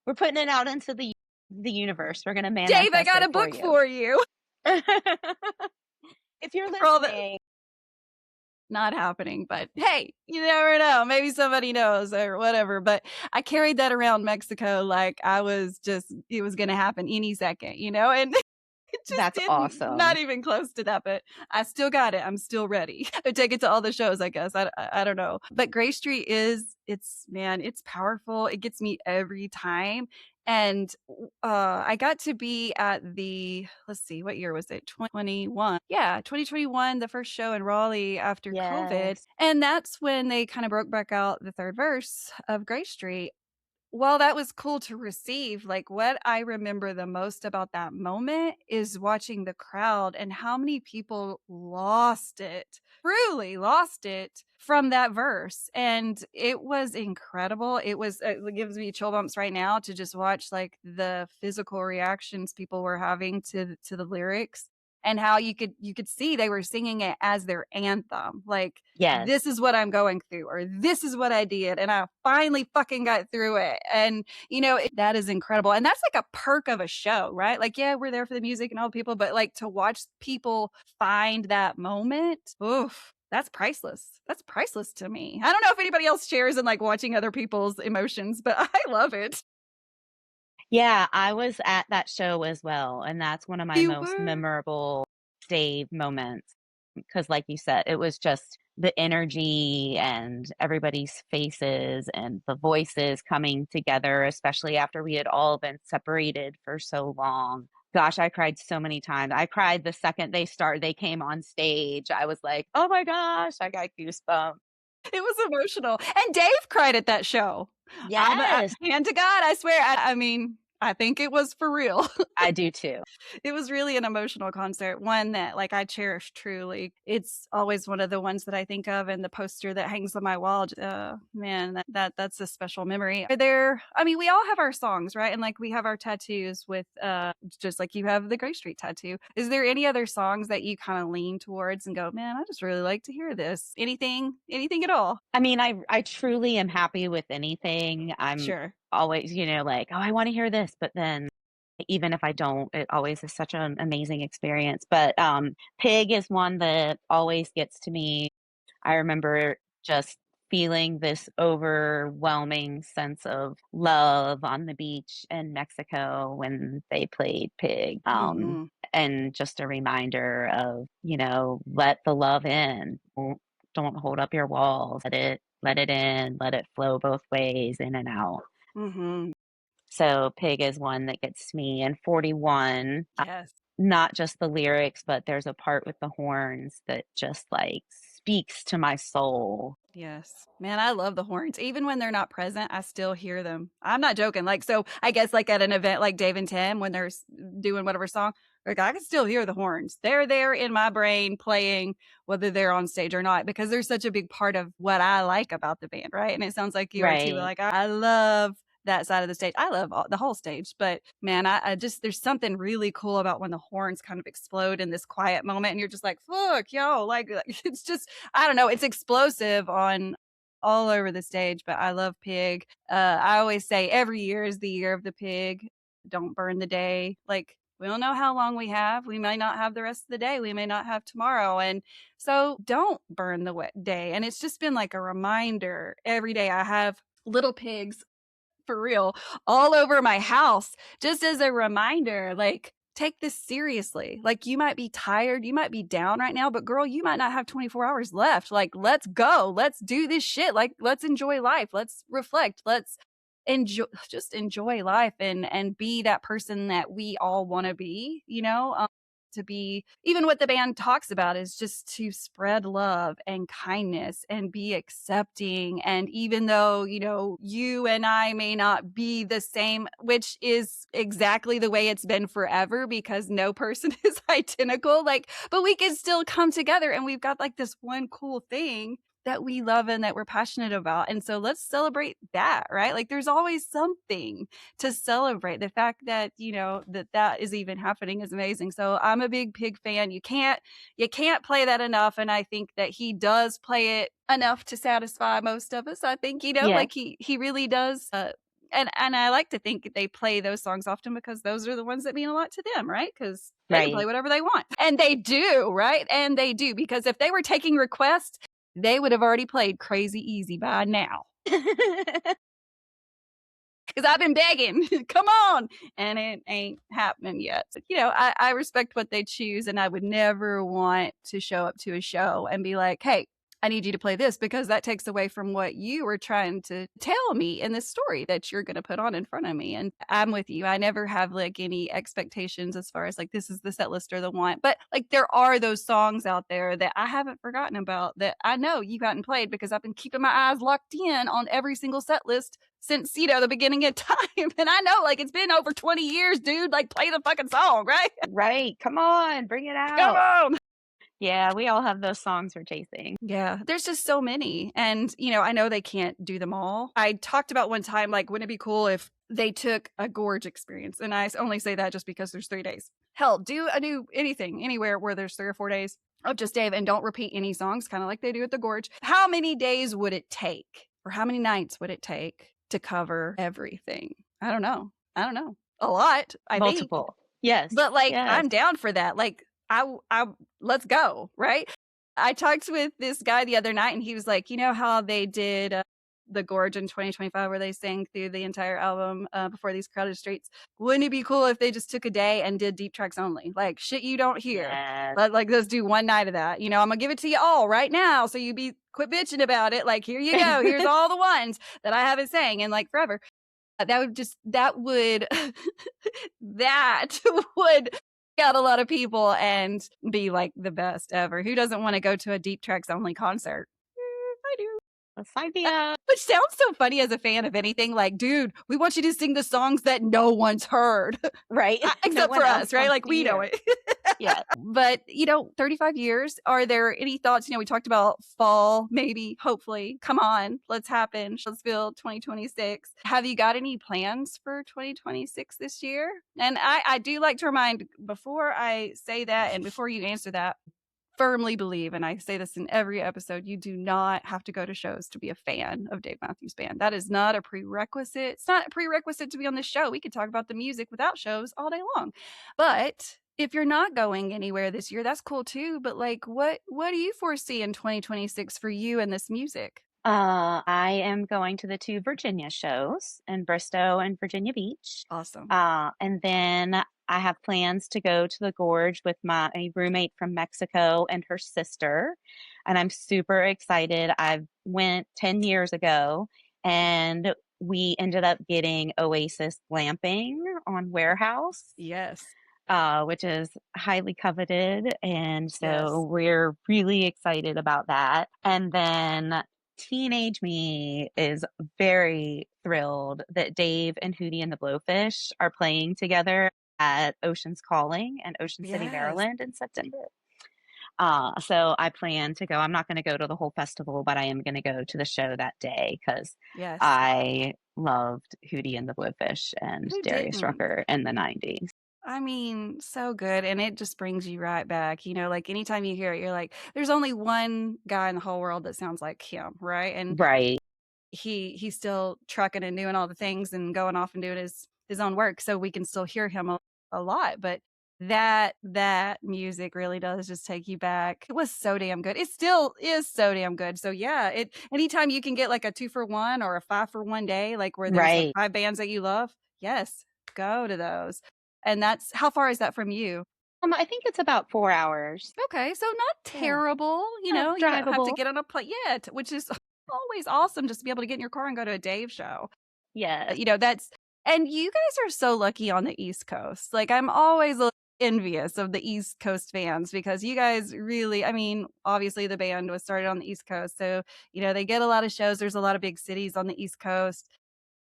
We're putting it out into the universe. We're going to Dave, I manifest got it a for book you. for you. If you're For all the listening, not happening, but hey, you never know. Maybe somebody knows or whatever. But I carried that around Mexico like I was just, it was going to happen any second, and it just that's didn't, awesome. not even close to that, but I still got it. I'm still ready. I take it to all the shows, I guess. I don't know. But Gray Street man, it's powerful. It gets me every time. And I got to be at let's see, what year was it? 2021. Yeah, 2021, the first show in Raleigh after COVID. Yes. And that's when they kind of broke back out the third verse of Gray Street. Well, that was cool to receive. Like, what I remember the most about that moment is watching the crowd and how many people lost it, truly lost it from that verse. And it was incredible. It gives me chill bumps right now to just watch like the physical reactions people were having to the lyrics and how you could see they were singing it as their anthem. Like, Yes. this is what I'm going through, or this is what I did, and I finally fucking got through it. And that is incredible. And that's like a perk of a show, right? Like, yeah, we're there for the music and all the people, but like to watch people find that moment, oof, that's priceless. That's priceless to me. I don't know if anybody else shares in like watching other people's emotions, but I love it. Yeah, I was at that show as well, and that's one of my You most were. memorable Dave moments. Because, like you said, it was just the energy and everybody's faces and the voices coming together, especially after we had all been separated for so long. Gosh, I cried so many times. I cried the second they came on stage. I was like, "Oh my gosh," I got goosebumps. It was emotional, and Dave cried at that show. Yes, Hand to God, I swear, I mean, I think it was for real. I do too. It was really an emotional concert, one that, like, I cherish truly. It's always one of the ones that I think of, and the poster that hangs on my wall, man, that's a special memory. Are there I mean, we all have our songs, right? And, like, we have our tattoos with, just like you have the Gray Street tattoo. Is there any other songs that you kinda lean towards and go, "Man, I just really like to hear this." Anything at all? I mean, I truly am happy with anything. I'm Sure. always, like, "Oh, I wanna hear this," but then even if I don't, it always is such an amazing experience. But, Pig is one that always gets to me. I remember just feeling this overwhelming sense of love on the beach in Mexico when they played Pig. Mhm. And just a reminder of, let the love in. Don't hold up your walls. Let it in, let it flow both ways, in and out. Mhm. So Pig is one that gets me. And 41, Yes. not just the lyrics, but there's a part with the horns that just like speaks to my soul. Yes. Man, I love the horns. Even when they're not present, I still hear them. I'm not joking. Like, so I guess like at an event like Dave and Tim, when they're doing whatever song, like I can still hear the horns. They're there in my brain playing, whether they're on stage or not, because they're such a big part of what I like about the band, right? And it sounds like you are too. Right. Like, I love that side of the stage. I love the whole stage, but man, I just, there's something really cool about when the horns kind of explode in this quiet moment and you're just like, fuck, yo, like it's just, I don't know, it's explosive on all over the stage, but I love Pig. I always say every year is the year of the pig. Don't burn the day. Like, we don't know how long we have. We may not have the rest of the day. We may not have tomorrow. And so don't burn the day. And it's just been like a reminder every day. I have little pigs for real all over my house just as a reminder, like, take this seriously. Like, you might be tired, you might be down right now, but girl, you might not have 24 hours left. Like, let's go, let's do this shit. Like, let's enjoy life, let's reflect, let's enjoy life and be that person that we all want to be, to be, even what the band talks about is just to spread love and kindness and be accepting. And even though, you and I may not be the same, which is exactly the way it's been forever because no person is identical, like, but we can still come together and we've got like this one cool thing that we love and that we're passionate about. And so let's celebrate that, right? Like, there's always something to celebrate. The fact that, that is even happening is amazing. So I'm a big Pig fan. You can't play that enough. And I think that he does play it enough to satisfy most of us. I think, Yes. like he really does. And I like to think they play those songs often because those are the ones that mean a lot to them, right? Because they can play Right. whatever they want. And they do, right? And they do, because if they were taking requests, they would have already played Crazy Easy by now. Because I've been begging, come on, and it ain't happening yet. So, I respect what they choose, and I would never want to show up to a show and be like, hey, I need you to play this, because that takes away from what you were trying to tell me in this story that you're going to put on in front of me. And I'm with you. I never have like any expectations as far as like, this is the set list or the one, but like there are those songs out there that I haven't forgotten about that I know you hadn't played because I've been keeping my eyes locked in on every single set list since, the beginning of time. And I know, like, it's been over 20 years, dude. Like, play the fucking song, right? Right. Come on, bring it Come out. on. Yeah, we all have those songs we're chasing. Yeah, there's just so many. And, I know they can't do them all. I talked about one time, like, wouldn't it be cool if they took a gorge experience? And I only say that just because there's 3 days. Hell, do a new anything, anywhere where there's 3 or 4 days of just Dave and don't repeat any songs, kind of like they do at the gorge. How many days would it take? Or how many nights would it take to cover everything? I don't know. A lot, I think. Multiple. Yes. But like, Yes. I'm down for that. Like, I let's go, right? I talked with this guy the other night and he was like, how they did the Gorge in 2025 where they sang through the entire album before these crowded streets. Wouldn't it be cool if they just took a day and did deep tracks only? Like shit you don't hear. Yes. Like let's do one night of that. I'm gonna give it to you all right now. So you quit bitching about it. Like, here you go. Here's all the ones that I haven't sang in like forever. that would that would get a lot of people and be like the best ever. Who doesn't want to go to a Deep Tracks only concert? I do. Sign me up. Which sounds so funny as a fan of anything. Like, dude, we want you to sing the songs that no one's heard, Right. No except one for else us, right? wants Like to we know hear. it. Yeah. But 35 years. Are there any thoughts? We talked about fall, maybe, hopefully. Come on, let's happen. Let's feel 2026. Have you got any plans for 2026 this year? And I do like to remind before I say that and before you answer that, firmly believe, and I say this in every episode, you do not have to go to shows to be a fan of Dave Matthews Band. That is not a prerequisite. It's not a prerequisite to be on the show. We could talk about the music without shows all day long. But if you're not going anywhere this year, that's cool too. But like, what do you foresee in 2026 for you and this music? I am going to the two Virginia shows in Bristow and Virginia Beach. Awesome. And then I have plans to go to the Gorge with my roommate from Mexico and her sister. And I'm super excited. I went 10 years ago and we ended up getting Oasis glamping on Warehouse, Yes. which is highly coveted. And so Yes. we're really excited about that. And then teenage me is very thrilled that Dave and Hootie and the Blowfish are playing together at Ocean's Calling in Ocean City, Yes. Maryland in September. So I plan to go. I'm not going to go to the whole festival, but I am going to go to the show that day because Yes. I loved Hootie and the Blowfish and Who Darius didn't? Rucker in the 90s. I mean, so good. And it just brings you right back. Like anytime you hear it, you're like, there's only one guy in the whole world that sounds like him, right? And Right. he's still trucking and doing all the things and going off and doing his own work. So we can still hear him a lot. But that music really does just take you back. It was so damn good. It still is so damn good. So yeah, anytime you can get like a 2-for-1 or a 5-for-1 day, like where there's like Right. 5 bands that you love, yes, go to those. And that's how far is that from you? I think it's about 4 hours. Okay, so not Yeah. terrible. You don't have to Drivable. get on a plane yet, which is always awesome just to be able to get in your car and go to a Dave show. Yes. That's and you guys are so lucky on the East Coast. Like I'm always envious of the East Coast fans because you guys really, I mean, obviously the band was started on the East Coast. So, they get a lot of shows. There's a lot of big cities on the East Coast.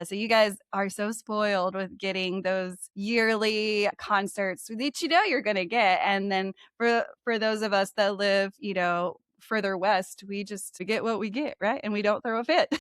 So you guys are so spoiled with getting those yearly concerts that you're going to get. And then for those of us that live, further west, we just get what we get, right? And we don't throw a fit. Like,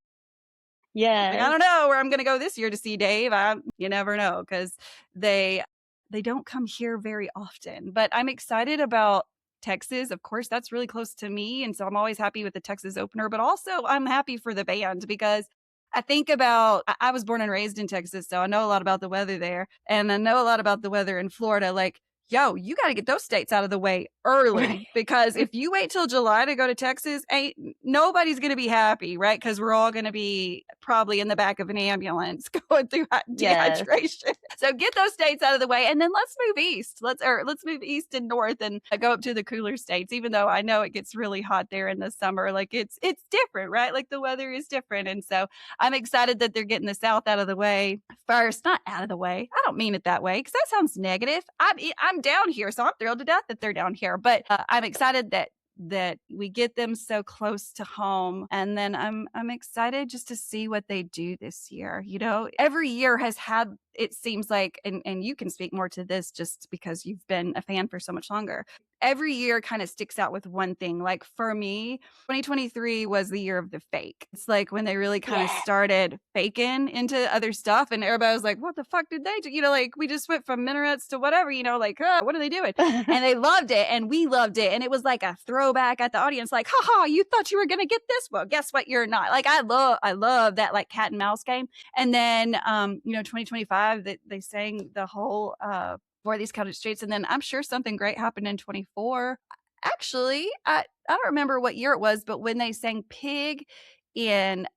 I Yes. don't know where I'm going to go this year to see Dave. You never know because they don't come here very often. But I'm excited about Texas. Of course, that's really close to me, and so I'm always happy with the Texas opener. But also, I'm happy for the band because I think about I was born and raised in Texas, so I know a lot about the weather there, and I know a lot about the weather in Florida. Like, yo, you got to get those states out of the way early Right. because if you wait till July to go to Texas, ain't nobody's going to be happy, right? Because we're all going to be probably in the back of an ambulance going through Yes. dehydration. So get those states out of the way, and then let's move east. Let's move east and north and go up to the cooler states. Even though I know it gets really hot there in the summer, like it's different, right? Like the weather is different, and so I'm excited that they're getting the South out of the way first. Not out of the way. I don't mean it that way because that sounds negative. I'm down here, so I'm thrilled to death that they're down here. But I'm excited that we get them so close to home, and then I'm excited just to see what they do this year. Every year has had, it seems like, and you can speak more to this just because you've been a fan for so much longer. Every year kind of sticks out with one thing. Like for me, 2023 was the year of the fake. It's like when they really kind of Yeah. started faking into other stuff, and everybody was like, what the fuck did they do? Like we just went from minarets to whatever, like, what are they doing? And they loved it, and we loved it, and it was like a throwback at the audience, like, haha, you thought you were gonna get this? Well, guess what? You're not. Like I love that like cat and mouse game. And then 2025 that they sang the whole for these cottage streets, and then I'm sure something great happened in 24. Actually, I don't remember what year it was, but when they sang Pig in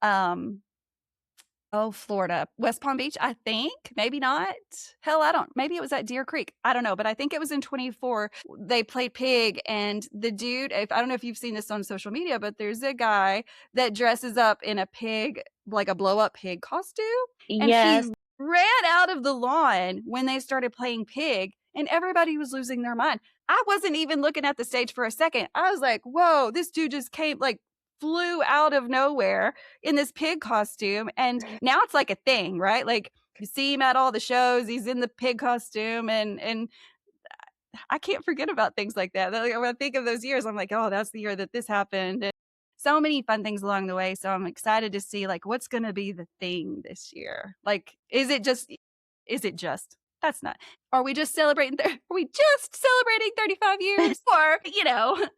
Florida, West Palm Beach, I think. Maybe not. Hell, I don't. Maybe it was at Deer Creek. I don't know, but I think it was in 24. They played Pig, and the dude, I don't know if you've seen this on social media, but there's a guy that dresses up in a pig, like a blow up pig costume. And he Yes. ran out of the lawn when they started playing Pig, and everybody was losing their mind. I wasn't even looking at the stage for a second. I was like, whoa, this dude just came, like, flew out of nowhere in this pig costume. And now it's like a thing, right? Like, you see him at all the shows, he's in the pig costume, and I can't forget about things like that. Like, when I think of those years, I'm like, oh, that's the year that this happened. And so many fun things along the way. So I'm excited to see like what's going to be the thing this year. Like, is it just, that's not, are we just celebrating, are we just celebrating 35 years? Or,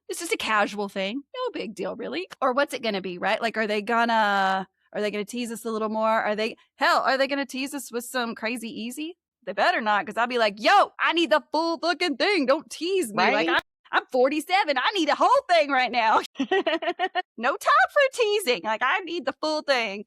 it's just a casual thing. No big deal, really. Or what's it going to be, right? Like, are they gonna tease us a little more? Are they gonna tease us with some crazy easy? They better not, because I'll be like, yo, I need the full fucking thing. Don't tease me. Like, Right? I'm 47. I need the whole thing right now. No time for teasing. Like, I need the full thing.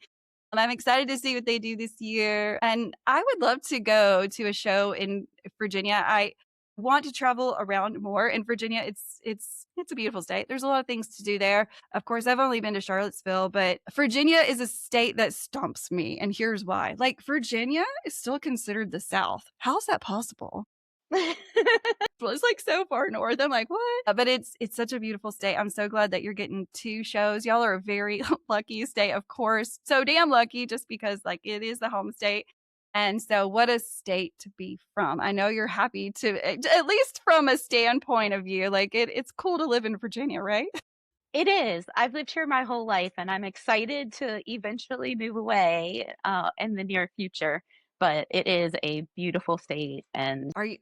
And I'm excited to see what they do this year. And I would love to go to a show in Virginia. I want to travel around more in Virginia. It's a beautiful state. There's a lot of things to do there. Of course, I've only been to Charlottesville, but Virginia is a state that stumps me. And here's why. Like, Virginia is still considered the South. How is that possible? Well, it's like so far north. I'm like, what? But it's such a beautiful state. I'm so glad that you're getting 2 shows. Y'all are a very lucky state, of course. So damn lucky, just because like it is the home state. And so what a state to be from. I know you're happy to, at least from a standpoint of view, like it's cool to live in Virginia, right? It is. I've lived here my whole life, and I'm excited to eventually move away in the near future. But it is a beautiful state, and Are you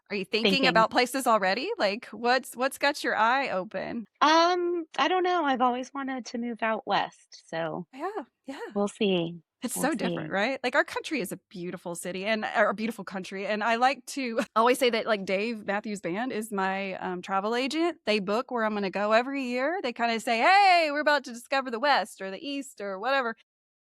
are you thinking thinking, about places already? Like what's got your eye open? I don't know. I've always wanted to move out west, so Yeah, yeah. we'll see. It's We'll so different, see. right? Like, our country is a beautiful city and or a beautiful country, and I like to always say that, like, Dave Matthews Band is my, travel agent. They book where I'm gonna go every year. They kinda say, "Hey, we're about to discover the West or the East," or whatever,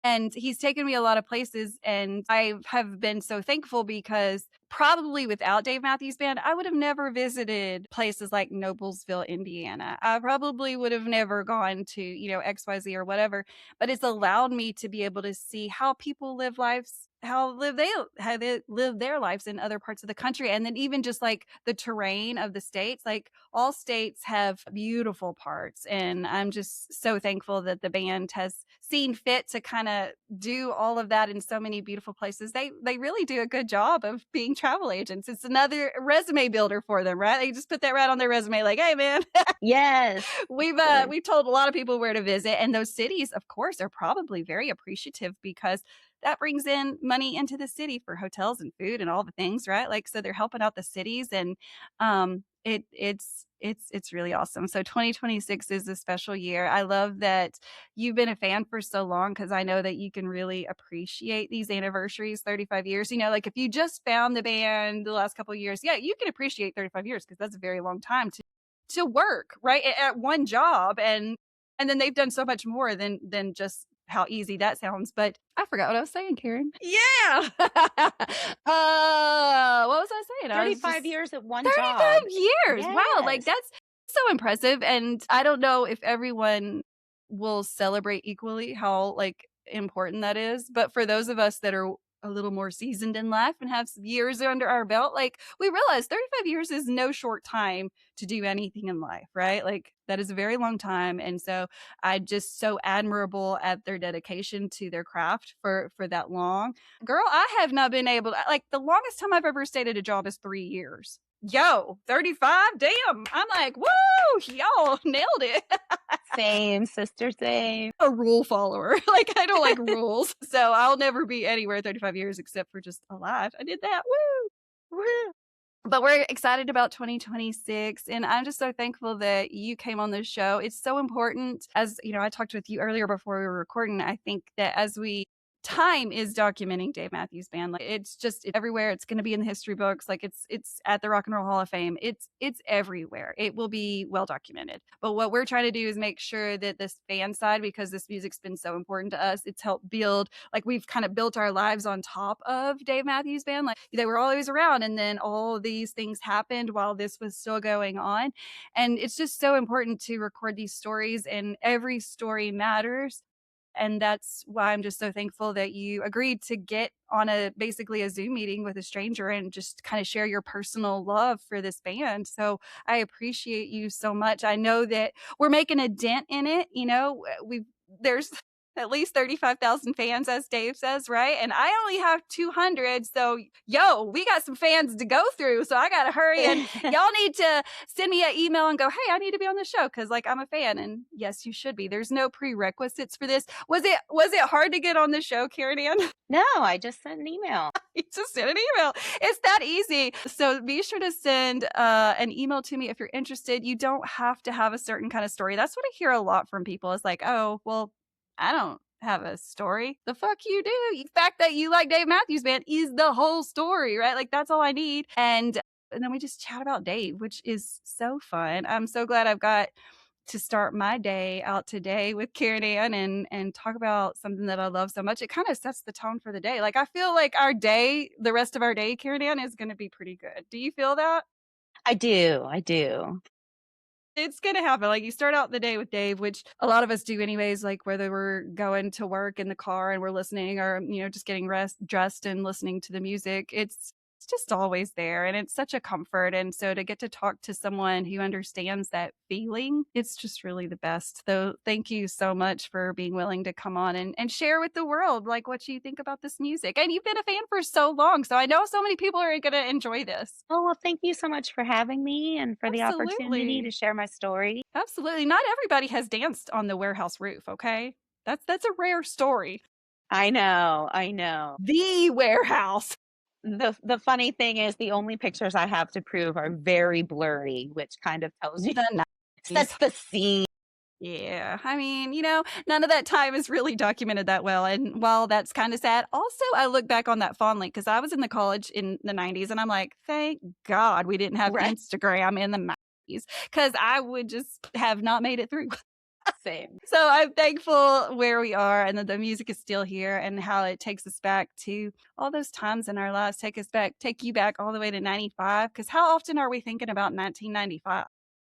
and he's taken me a lot of places, and I have been so thankful because probably without Dave Matthews Band, I would have never visited places like Noblesville, Indiana. I probably would have never gone to, XYZ or whatever, but it's allowed me to be able to see how people live lives, how they live their lives in other parts of the country. And then even just like the terrain of the states, like all states have beautiful parts. And I'm just so thankful that the band has seen fit to kind of do all of that in so many beautiful places. They really do a good job of being travel agents. It's another resume builder for them, right? They just put that right on their resume, like, hey man, Yes, we've of course. we've told a lot of people where to visit, and those cities, of course, are probably very appreciative because that brings in money into the city for hotels and food and all the things, right? Like, so they're helping out the cities, and it's really awesome. So 2026 is a special year. I love that you've been a fan for so long because I know that you can really appreciate these anniversaries, 35 years. Like if you just found the band the last couple of years, yeah, you can appreciate 35 years because that's a very long time to work, right? At one job. And then they've done so much more than just how easy that sounds. But I forgot what I was saying, Karen. Yeah. What was I saying? I was 35 just years at one 35 job. years. Wow, like Yes. that's so impressive. And I don't know if everyone will celebrate equally how like important that is. But for those of us that are a little more seasoned in life and have some years under our belt, like we realize 35 years is no short time to do anything in life, right? Like that is a very long time. And so I just so admirable at their dedication to their craft for that long. Girl, I have not been able to, like the longest time I've ever stayed at a job is 3 years. Yo, 35, damn. I'm like, woo, y'all nailed it. Same, sister, same. A rule follower. Like I don't like rules. So I'll never be anywhere 35 years except for just alive. I did that. Woo. Woo. But we're excited about 2026. And I'm just so thankful that you came on this show. It's so important. As I talked with you earlier before we were recording. I think that time is documenting Dave Matthews Band. Like it's everywhere. It's going to be in the history books. Like it's at the Rock and Roll Hall of Fame. It's everywhere. It will be well documented. But what we're trying to do is make sure that this fan side, because this music's been so important to us, it's helped build, like we've kind of built our lives on top of Dave Matthews Band. Like they were always around, and then all these things happened while this was still going on. And it's just so important to record these stories, and every story matters. And that's why I'm just so thankful that you agreed to get on basically a Zoom meeting with a stranger and just kind of share your personal love for this band. So I appreciate you so much. I know that we're making a dent in it. There's at least 35,000 fans, as Dave says, right? And I only have 200. So, we got some fans to go through. So I got to hurry. And y'all need to send me an email and go, hey, I need to be on the show because, I'm a fan. And yes, you should be. There's no prerequisites for this. Was it hard to get on the show, Karin Ann? No, I just sent an email. You just send an email. It's that easy. So be sure to send an email to me if you're interested. You don't have to have a certain kind of story. That's what I hear a lot from people. It's like, oh, well, I don't have a story. The fuck you do. The fact that you like Dave Matthews Band is the whole story, right? Like that's all I need. And then we just chat about Dave, which is so fun. I'm so glad I've got to start my day out today with Karin Ann and talk about something that I love so much. It kind of sets the tone for the day. Like I feel like the rest of our day, Karin Ann, is going to be pretty good. Do you feel that? I do. I do. It's going to happen. Like you start out the day with Dave, which a lot of us do anyways, like whether we're going to work in the car and we're listening or, just getting dressed and listening to the music. It's just always there and it's such a comfort. And so to get to talk to someone who understands that feeling, it's just really the best. So thank you so much for being willing to come on and share with the world like what you think about this music. And you've been a fan for so long. So I know so many people are going to enjoy this. Oh, well, thank you so much for having me and for the opportunity to Absolutely. share my story. Absolutely. Not everybody has danced on the warehouse roof, okay? That's a rare story. I know. I know. The warehouse. The funny thing is the only pictures I have to prove are very blurry, which kind of tells you The 90s. sets the scene. Yeah. I mean, none of that time is really documented that well. And while that's kind of sad, also I look back on that fondly because I was in the college in the 90s and I'm like, thank God we didn't have Right. Instagram in the 90s because I would just have not made it through. Same. So I'm thankful where we are and that the music is still here and how it takes us back to all those times in our lives, take you back all the way to 95. Because how often are we thinking about 1995?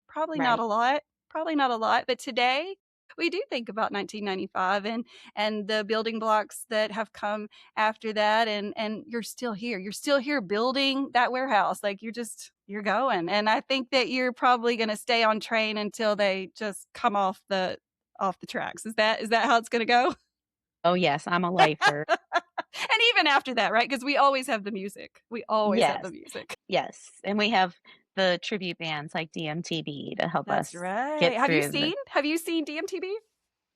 Probably not Right. a lot. Probably not a lot. But today we do think about 1995 and the building blocks that have come after that. And you're still here. You're still here building that warehouse. Like you're going. And I think that you're probably going to stay on train until they just come off the tracks. Is that how it's going to go? Oh, yes. I'm a lifer. And even after that, right? Because we always have the music. We always have the Yes. music. Yes. And we have the tribute bands like DMTB to help That's us right. get Have you through the. seen DMTB?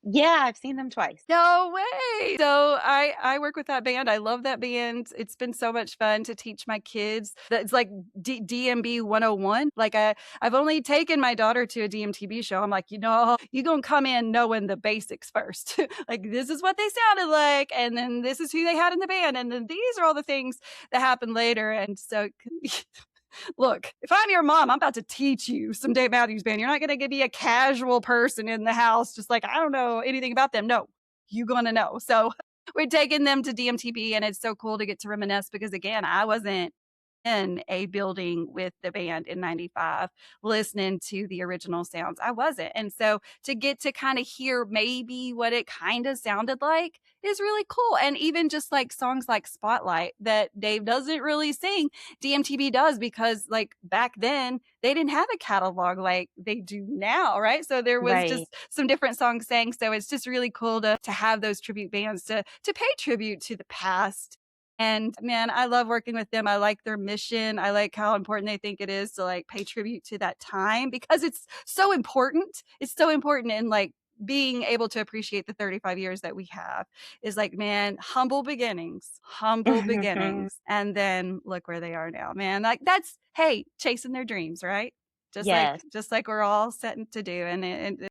Yeah, I've seen them twice. No way. So I work with that band. I love that band. It's been so much fun to teach my kids. That's like DMB 101. Like I've only taken my daughter to a DMTB show. I'm like, you're going to come in knowing the basics first. Like this is what they sounded like and then this is who they had in the band and then these are all the things that happen later and so look, if I'm your mom, I'm about to teach you some Dave Matthews Band. You're not going to be a casual person in the house, just like, I don't know anything about them. No, you're going to know. So we're taking them to DMTB, and it's so cool to get to reminisce because, again, I wasn't in a building with the band in 95 listening to the original sounds. I wasn't. And so to get to kind of hear maybe what it kind of sounded like is really cool. And even just like songs like Spotlight that Dave doesn't really sing, DMTV does because like back then they didn't have a catalog like they do now, right? So there was Right. just some different songs sang. So it's just really cool to have those tribute bands to pay tribute to the past. And man, I love working with them. I like their mission. I like how important they think it is to like pay tribute to that time because it's so important. It's so important in like being able to appreciate the 35 years that we have is like, man, humble beginnings. And then look where they are now, man. Like that's, hey, chasing their dreams, right? Just like, Yes. just like we're all setting to do. And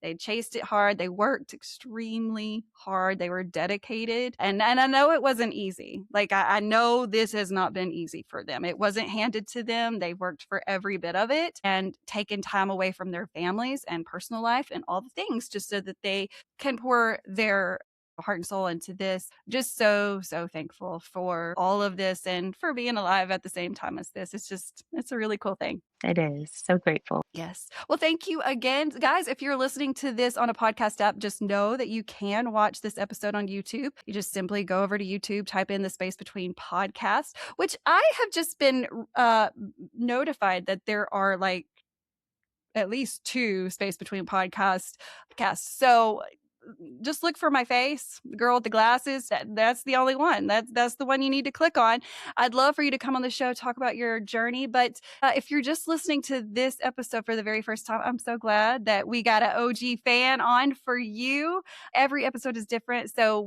they chased it hard. They worked extremely hard. They were dedicated. And I know it wasn't easy. Like, I know this has not been easy for them. It wasn't handed to them. They worked for every bit of it and taken time away from their families and personal life and all the things just so that they can pour their heart and soul into this. Just so, so thankful for all of this and for being alive at the same time as this. It's a really cool thing. It is. So grateful. Yes. Well, thank you again. Guys, if you're listening to this on a podcast app, just know that you can watch this episode on YouTube. You just simply go over to YouTube, type in the space between podcasts, which I have just been notified that there are like at least 2 space between podcasts. So just look for my face, the girl with the glasses. That's the only one. That's the one you need to click on. I'd love for you to come on the show, talk about your journey. But if you're just listening to this episode for the very first time, I'm so glad that we got an OG fan on for you. Every episode is different. So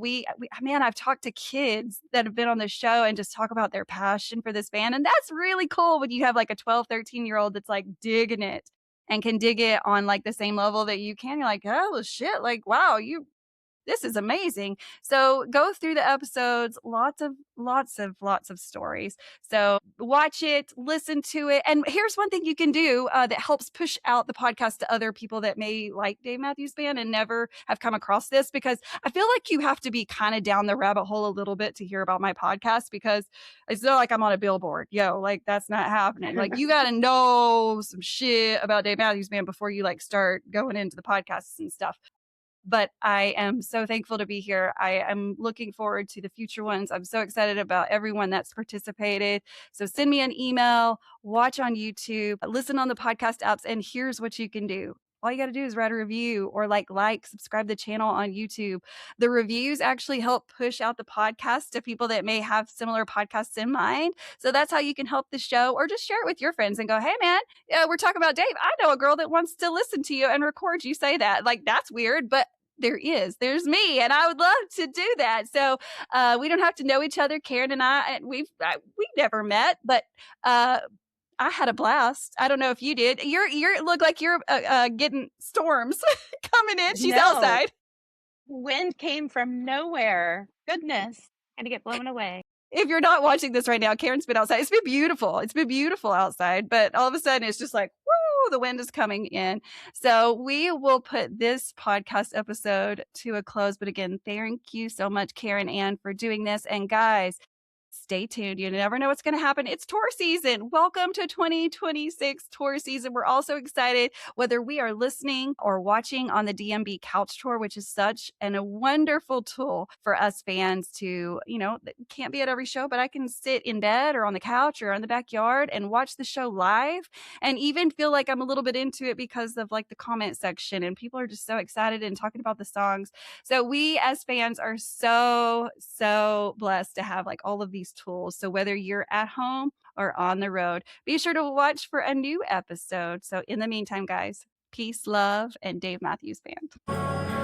man, I've talked to kids that have been on the show and just talk about their passion for this band. And that's really cool when you have like a 12, 13-year-old that's like digging it and can dig it on like the same level that you can. You're like, oh shit, like wow, this is amazing. So go through the episodes, lots of stories. So watch it, listen to it. And here's one thing you can do that helps push out the podcast to other people that may like Dave Matthews Band and never have come across this, because I feel like you have to be kind of down the rabbit hole a little bit to hear about my podcast, because it's not like I'm on a billboard. Like that's not happening. Like you got to know some shit about Dave Matthews Band before you like start going into the podcasts and stuff. But I am so thankful to be here. I am looking forward to the future ones. I'm so excited about everyone that's participated. So send me an email, watch on YouTube, listen on the podcast apps, and here's what you can do. All you got to do is write a review or subscribe the channel on YouTube. The reviews actually help push out the podcast to people that may have similar podcasts in mind. So that's how you can help the show, or just share it with your friends and go, hey man, we're talking about Dave. I know a girl that wants to listen to you and record you say that. Like, that's weird, but there's me, and I would love to do that. So we don't have to know each other. Karin and I, we've never met, but I had a blast. I don't know if you did. You look like you're getting storms coming in. She's No, outside. wind came from nowhere. Goodness. Had to get blown away. If you're not watching this right now, Karen's been outside. It's been beautiful. It's been beautiful outside, but all of a sudden it's just like, woo, the wind is coming in. So we will put this podcast episode to a close. But again, thank you so much, Karin Ann, for doing this. And guys, stay tuned. You never know what's going to happen. It's tour season. Welcome to 2026 tour season. We're also excited whether we are listening or watching on the DMB Couch Tour, which is such a wonderful tool for us fans to, can't be at every show, but I can sit in bed or on the couch or in the backyard and watch the show live, and even feel like I'm a little bit into it because of like the comment section, and people are just so excited and talking about the songs. So we as fans are so, so blessed to have like all of these tools. So whether you're at home or on the road, be sure to watch for a new episode. So in the meantime, guys, peace, love, and Dave Matthews Band.